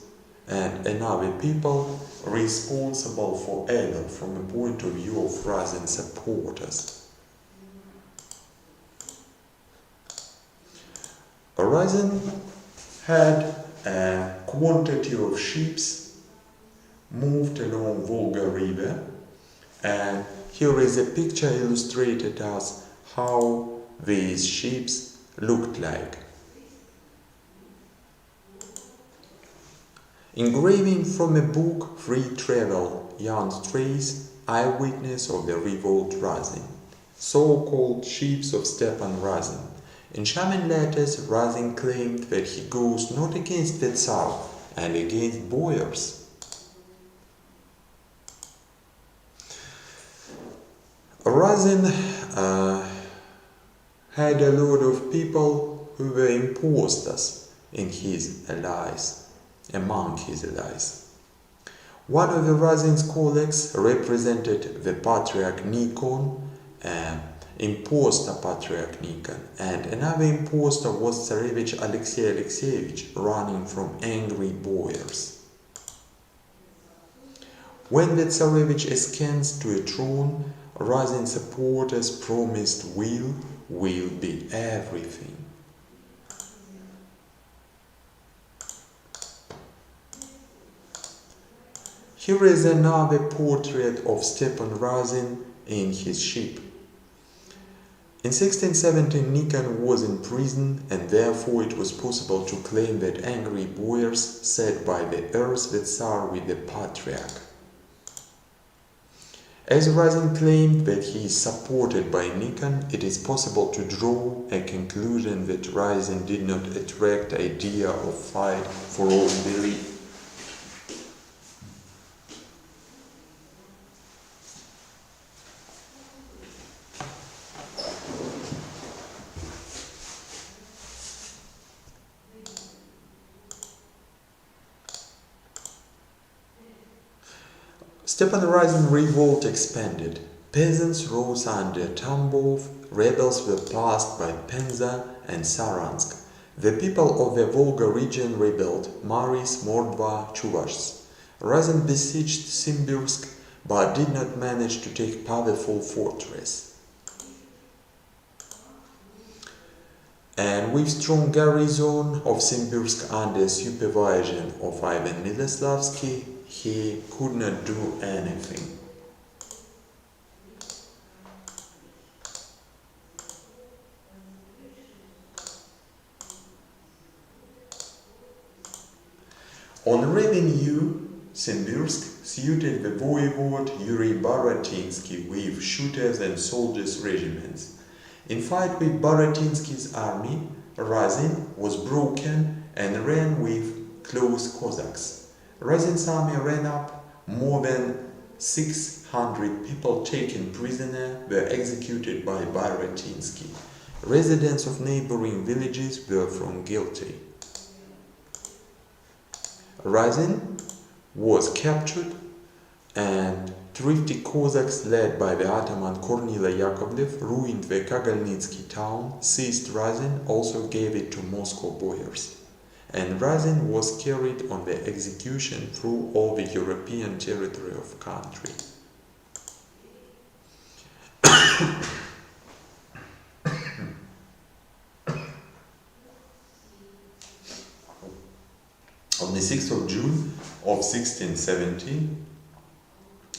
and another people responsible for evil from the point of view of Razin supporters. Razin had a quantity of ships moved along Volga River, and here is a picture illustrated as how these ships looked like. Engraving from a book, Free Travel, Jan Strays, eyewitness of the revolt Razin, so-called ships of Stepan Razin. In Shamin letters, Razin claimed that he goes not against the Tsar and against boyars. Razin had a lot of people who were imposters in his allies, among his allies. One of the Razin's colleagues represented the Patriarch Nikon, impostor Patriarch Nikon, and another impostor was Tsarevich Alexei Alexeyevich, running from angry boyars. When the Tsarevich ascends to a throne, Razin supporters promised will be everything. Here is another portrait of Stepan Razin in his ship. In 1617 Nikon was in prison, and therefore it was possible to claim that angry boyars sat by the earth the Tsar with the Patriarch. As Razin claimed that he is supported by Nikon, it is possible to draw a conclusion that Razin did not attract the idea of fight for all belief. Stepan Razin revolt expanded. Peasants rose under Tambov, rebels were passed by Penza and Saransk. The people of the Volga region rebelled, Maris, Mordva, Chuvashs. Razin besieged Simbirsk, but did not manage to take powerful fortress. And with strong garrison of Simbirsk under supervision of Ivan Miloslavsky, he could not do anything. On revenue, Simbirsk suited the voivode Yuri Baratinsky with shooters and soldiers regiments. In fight with Baratinsky's army, Razin was broken and ran with close Cossacks. Razin's army ran up. More than 600 people taken prisoner were executed by Baratinsky. Residents of neighboring villages were found guilty. Razin was captured, and thrifty Cossacks led by the Ataman Kornila Yakovlev ruined the Kagalnitsky town, seized Razin, also gave it to Moscow boyars. And Razin was carried on the execution through all the European territory of country. On the 6th of June of 1617,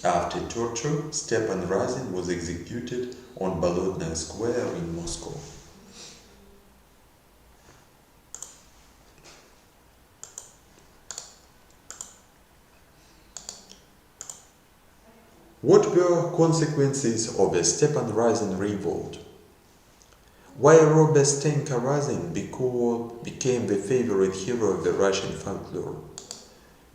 after torture, Stepan Razin was executed on Bolotnaya Square in Moscow. What were consequences of the Stepan Razin revolt? Why Robestenka Razin became the favorite hero of the Russian folklore?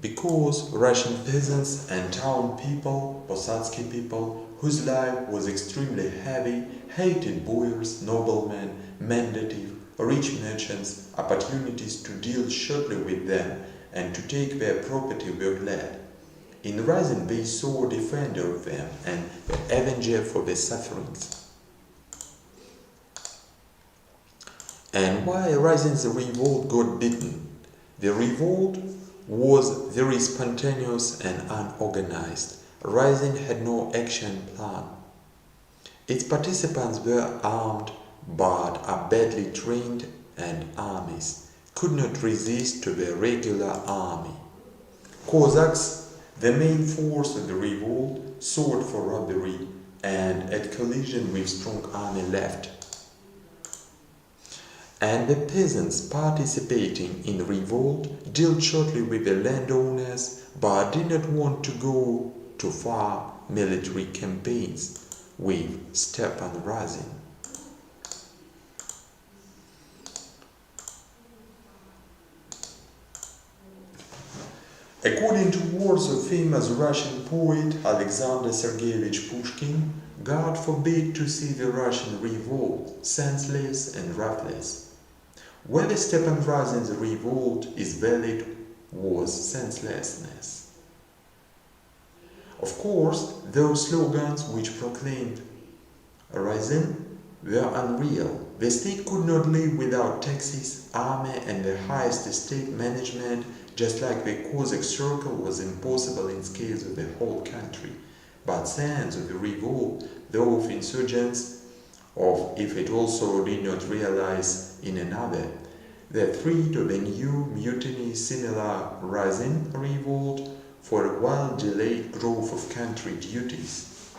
Because Russian peasants and town people, Posadsky people, whose life was extremely heavy, hated boyars, noblemen, mendative, rich merchants, opportunities to deal shortly with them and to take their property were glad. In Razin they saw a defender of them and an avenger for their sufferings. And why Razin's revolt got beaten? The revolt was very spontaneous and unorganized. Razin had no action plan. Its participants were armed but are badly trained, and armies could not resist to the regular army. Cossacks, the main force of the revolt, sought for robbery and at collision with strong army left. And the peasants participating in the revolt dealt shortly with the landowners but did not want to go to far military campaigns with Stepan Razin. According to words of famous Russian poet Alexander Sergeyevich Pushkin, God forbid to see the Russian revolt senseless and ruthless. Whether Stepan Razin's revolt is valid was senselessness. Of course, those slogans which proclaimed Raisin were unreal. The state could not live without taxes, army, and the highest state management, just like the Cossack circle was impossible in scales of the whole country. But signs of the revolt, though of insurgents, of if it also did not realize in another, the threat of a new mutiny similar rising revolt for a while delayed growth of country duties,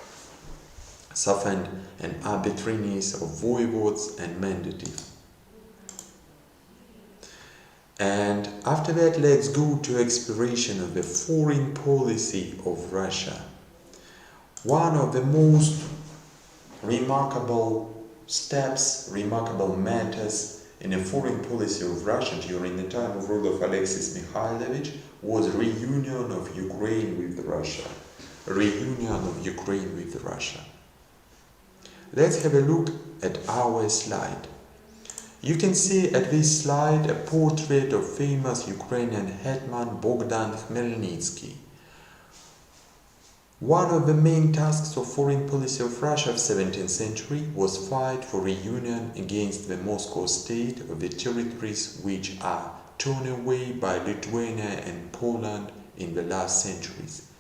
softened an arbitrariness of voivodes and mandatives. And after that, let's go to exploration of the foreign policy of Russia. One of the most remarkable steps, remarkable matters in the foreign policy of Russia during the time of rule of Alexis Mikhailovich was reunion of Ukraine with Russia. Reunion of Ukraine with Russia. Let's have a look at our slide. You can see at this slide a portrait of famous Ukrainian hetman Bogdan Khmelnytsky. One of the main tasks of foreign policy of Russia of 17th century was fight for reunion against the Moscow state of the territories which are torn away by Lithuania and Poland in the last centuries.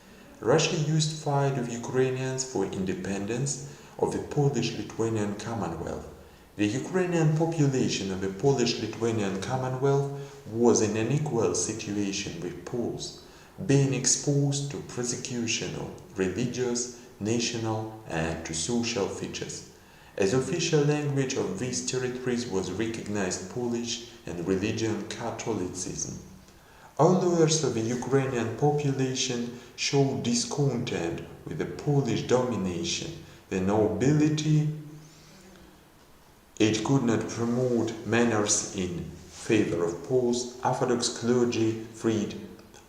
Russia used fight of Ukrainians for independence of the Polish-Lithuanian Commonwealth. The Ukrainian population of the Polish-Lithuanian Commonwealth was in an equal situation with Poles, being exposed to persecution of religious, national, and to social features. As official language of these territories was recognized Polish and religion Catholicism. All layers of the Ukrainian population showed discontent with the Polish domination. The nobility, it could not promote manners in favor of Poles. Orthodox clergy freed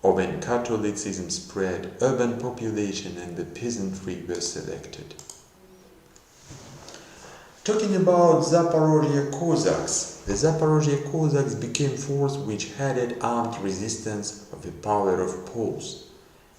when Catholicism spread, urban population and the peasantry were selected. Talking about Zaporozhye Cossacks, the Zaporozhye Cossacks became force which headed armed resistance of the power of Poles.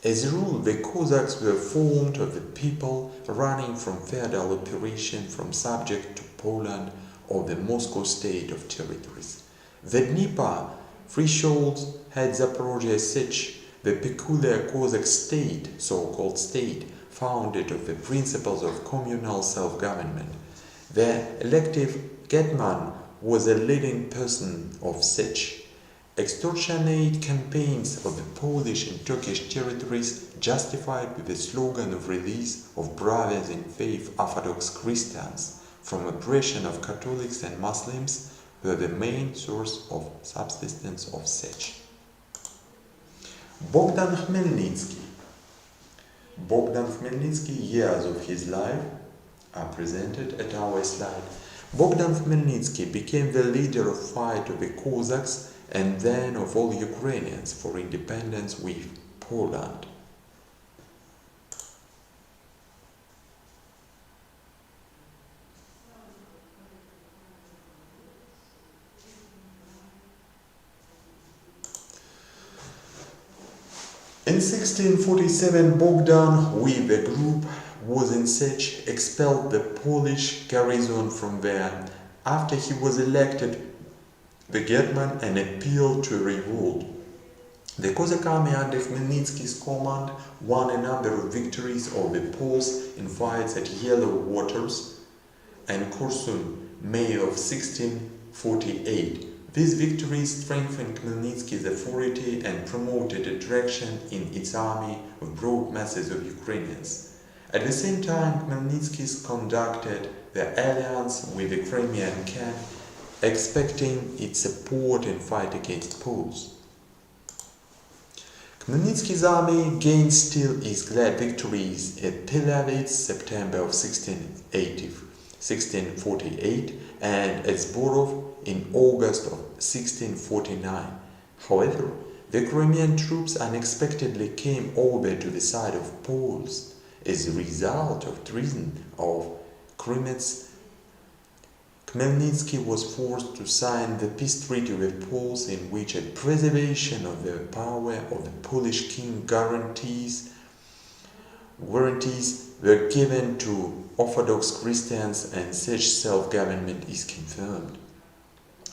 As a rule, the Cossacks were formed of the people running from feudal operation from subject to Poland or the Moscow state of territories. The Dnieper thresholds had Zaporozhye Sich, the peculiar Cossack state, so-called state, founded of the principles of communal self-government. The elective Hetman was a leading person of Sich. Extortionate campaigns of the Polish and Turkish territories justified with the slogan of release of brothers in faith Orthodox Christians from oppression of Catholics and Muslims were the main source of subsistence of Sich. Bogdan Khmelnytsky. Bogdan Khmelnytsky, years of his life are presented at our slide. Bogdan Khmelnytsky became the leader of fight of the Cossacks and then of all Ukrainians for independence with Poland. In 1647, Bogdan, with a group, was in Sich, expelled the Polish garrison from there. After he was elected the Hetman and appealed to a revolt. The Cossack army under Khmelnytsky's command won a number of victories over the Poles in fights at Yellow Waters and Korsun, May of 1648. These victories strengthened Khmelnytsky's authority and promoted attraction in its army of broad masses of Ukrainians. At the same time, Khmelnytsky conducted the alliance with the Crimean Khan, expecting its support in fight against Poles. Khmelnytsky's army gained still his glad victories at Pilavets, September of 1648, and at Zborov in August of 1649. However, the Crimean troops unexpectedly came over to the side of Poles. As a result of treason of Kremets, Khmelnytsky was forced to sign the peace treaty with Poles, in which a preservation of the power of the Polish king guarantees guarantees were given to Orthodox Christians and such self-government is confirmed.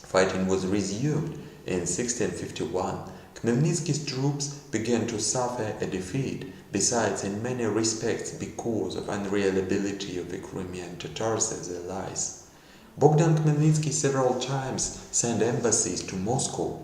Fighting was resumed in 1651. Khmelnytsky's troops began to suffer a defeat, besides in many respects because of unreliability of the Crimean Tatars as allies. Bogdan Khmelnytsky several times sent embassies to Moscow,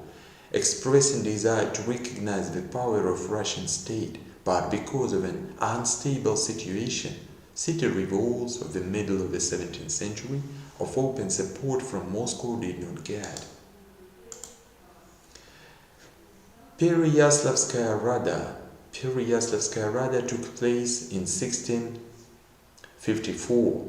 expressing desire to recognize the power of Russian state, but because of an unstable situation, city revolts of the middle of the 17th century of open support from Moscow did not get. Pereyaslavskaya Rada took place in 1654.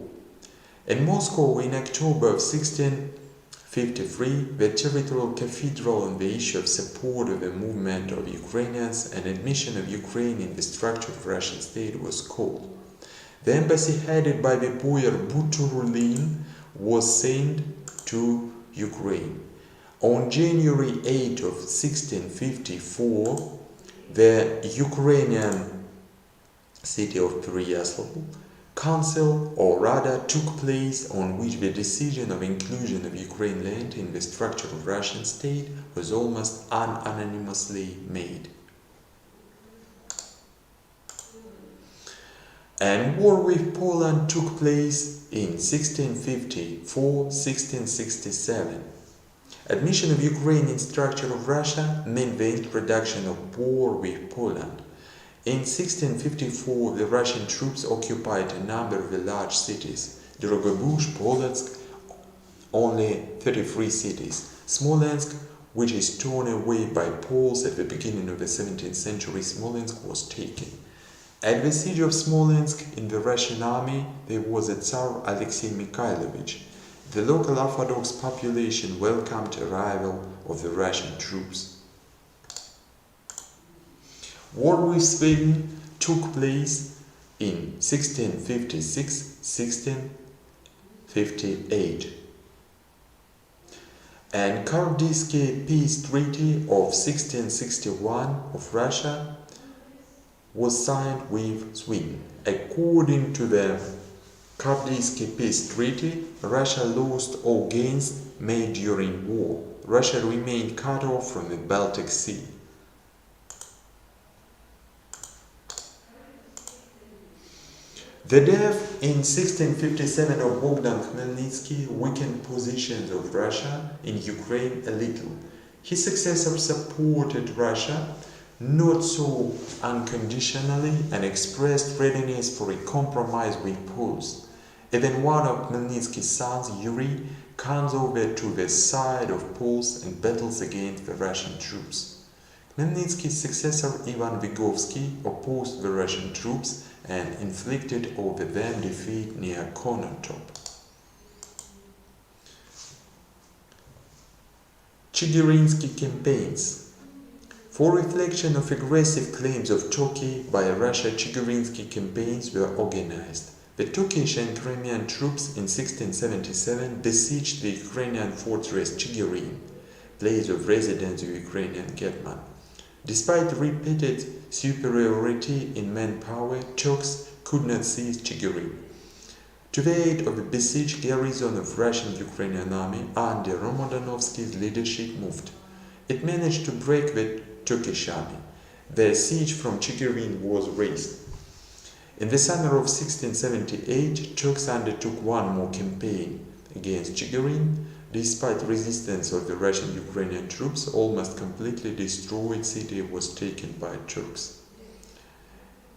In Moscow, in October of 1653, the territorial cathedral on the issue of support of the movement of Ukrainians and admission of Ukraine in the structure of Russian state was called. The embassy headed by the Boyar Buturulin was sent to Ukraine. On January 8 of 1654, the Ukrainian city of Pereyaslav Council or Rada took place, on which the decision of inclusion of Ukraine land in the structure of Russian state was almost unanimously made. And war with Poland took place in 1654-1667. Admission of Ukraine in structure of Russia meant the introduction of war with Poland. In 1654, the Russian troops occupied a number of the large cities: Drogobush, Polotsk, only 33 cities. Smolensk, which is torn away by Poles at the beginning of the 17th century, Smolensk was taken. At the siege of Smolensk, in the Russian army, there was a Tsar Alexei Mikhailovich. The local Orthodox population welcomed the arrival of the Russian troops. War with Sweden took place in 1656-1658. And Kardysky Peace Treaty of 1661 of Russia was signed with Sweden. According to the Kardysky Peace Treaty, Russia lost all gains made during war. Russia remained cut off from the Baltic Sea. The death in 1657 of Bogdan Khmelnytsky weakened positions of Russia in Ukraine a little. His successor supported Russia not so unconditionally and expressed readiness for a compromise with Poles. Even one of Khmelnytsky's sons, Yuri, comes over to the side of Poles and battles against the Russian troops. Khmelnytsky's successor, Ivan Vygovsky, opposed the Russian troops and inflicted over them defeat near Konotop. Chigirinsky campaigns. For reflection of aggressive claims of Turkey by Russia, Chigirinsky campaigns were organized. The Turkish and Crimean troops in 1677 besieged the Ukrainian fortress Chigirin, place of residence of Ukrainian Hetman. Despite repeated superiority in manpower, Turks could not seize Chigirin. To the aid of the besieged garrison of Russian-Ukrainian army under Romodanovsky's leadership moved. It managed to break the Turkish army. The siege from Chigirin was raised. In the summer of 1678, Turks undertook one more campaign against Chigirin. Despite resistance of the Russian-Ukrainian troops, almost completely destroyed city was taken by Turks.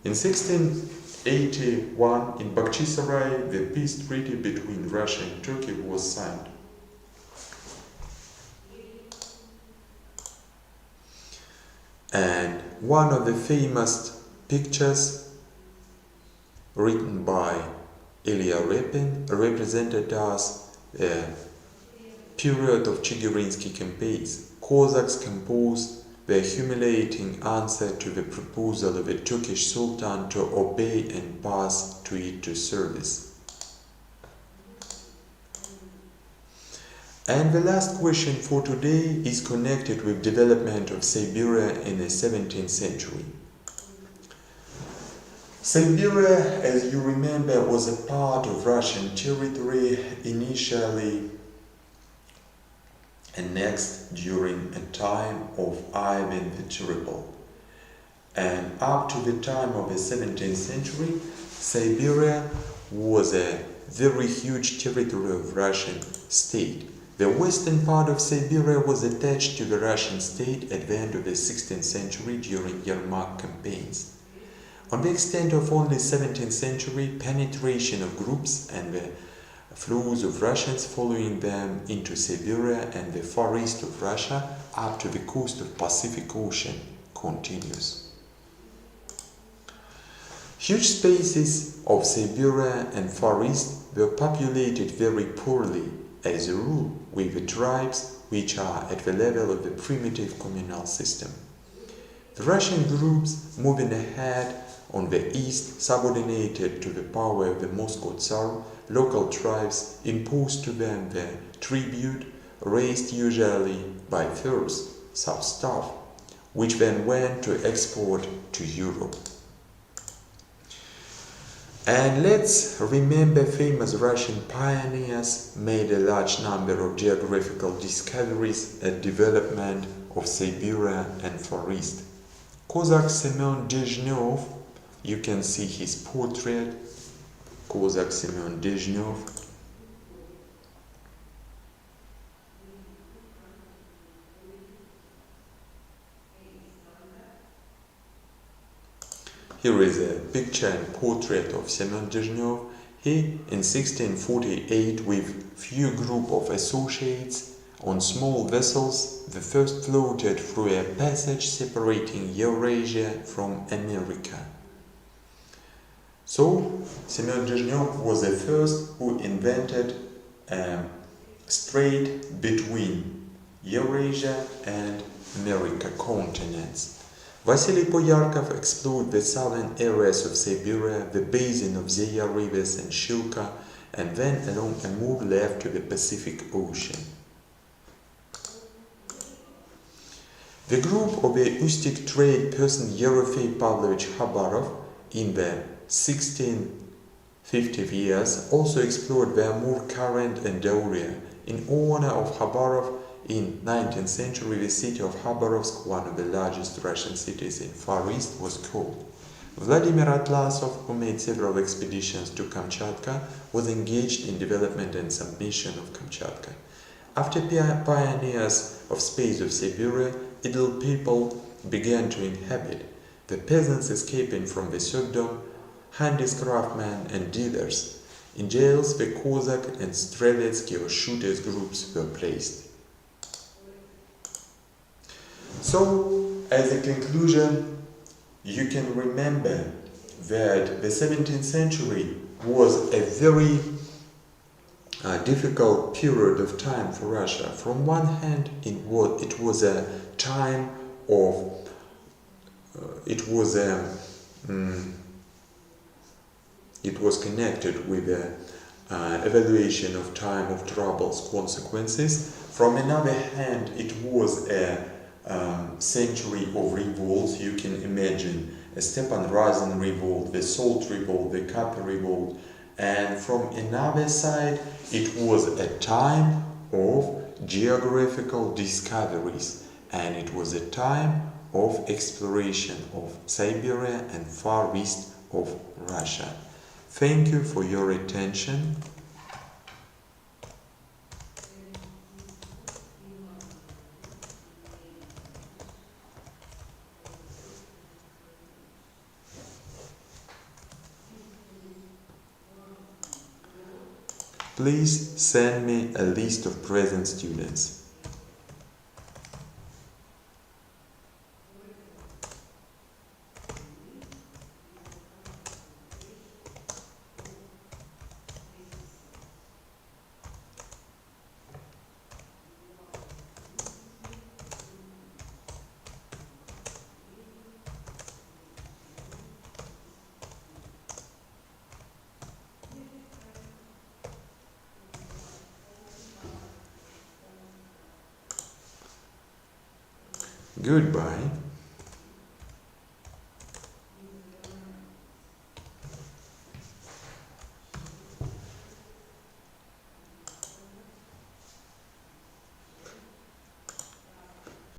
In 1681, in Bakhchisarai, the peace treaty between Russia and Turkey was signed. And one of the famous pictures written by Ilya Repin represented us a period of Chigirinsky campaigns. Cossacks composed the humiliating answer to the proposal of the Turkish Sultan to obey and pass to it to service. And the last question for today is connected with development of Siberia in the 17th century. Siberia, as you remember, was a part of Russian territory initially annexed during a time of Ivan the Terrible. And up to the time of the 17th century, Siberia was a very huge territory of Russian state. The western part of Siberia was attached to the Russian state at the end of the 16th century during Yermak campaigns. On the extent of only 17th century, penetration of groups and the flows of Russians following them into Siberia and the far east of Russia up to the coast of Pacific Ocean continues. Huge spaces of Siberia and Far East were populated very poorly, as a rule, with the tribes which are at the level of the primitive communal system. The Russian groups moving ahead on the east, subordinated to the power of the Moscow Tsar, local tribes imposed to them the tribute raised usually by furs, soft stuff, which then went to export to Europe. And let's remember famous Russian pioneers made a large number of geographical discoveries and development of Siberia and Far East. Cossack Semyon Dezhnev, you can see his portrait, Cossack Semyon Dezhnev. Here is a picture and portrait of Semyon Dezhnev. He, in 1648, with few group of associates on small vessels, the first floated through a passage separating Eurasia from America. So, Semyon Dezhnev was the first who invented a strait between Eurasia and America continents. Vasily Poyarkov explored the southern areas of Siberia, the basin of Zeya rivers and Shilka, and then along Amur left to the Pacific Ocean. The group of the Ustik trade person Yerofey Pavlovich Khabarov in the 1650 years also explored the Amur current and Dauria. In honor of Khabarov, in 19th century, the city of Khabarovsk, one of the largest Russian cities in Far East, was called. Vladimir Atlasov, who made several expeditions to Kamchatka, was engaged in development and submission of Kamchatka. After pioneers of space of Siberia, idle people began to inhabit. The peasants escaping from the serfdom, handicraftsmen and dealers. In jails, the Cossack and Streletsky or shooters groups were placed. So, as a conclusion, you can remember that the 17th century was a very difficult period of time for Russia. From one hand, it was a time of it was connected with the evaluation of time of troubles consequences. From another hand, it was a century of revolts. You can imagine a Stepan Razin revolt, the Salt revolt, the Kappa revolt, and from another side it was a time of geographical discoveries, and it was a time of exploration of Siberia and Far East of Russia. Thank you for your attention. Please send me a list of present students. Goodbye.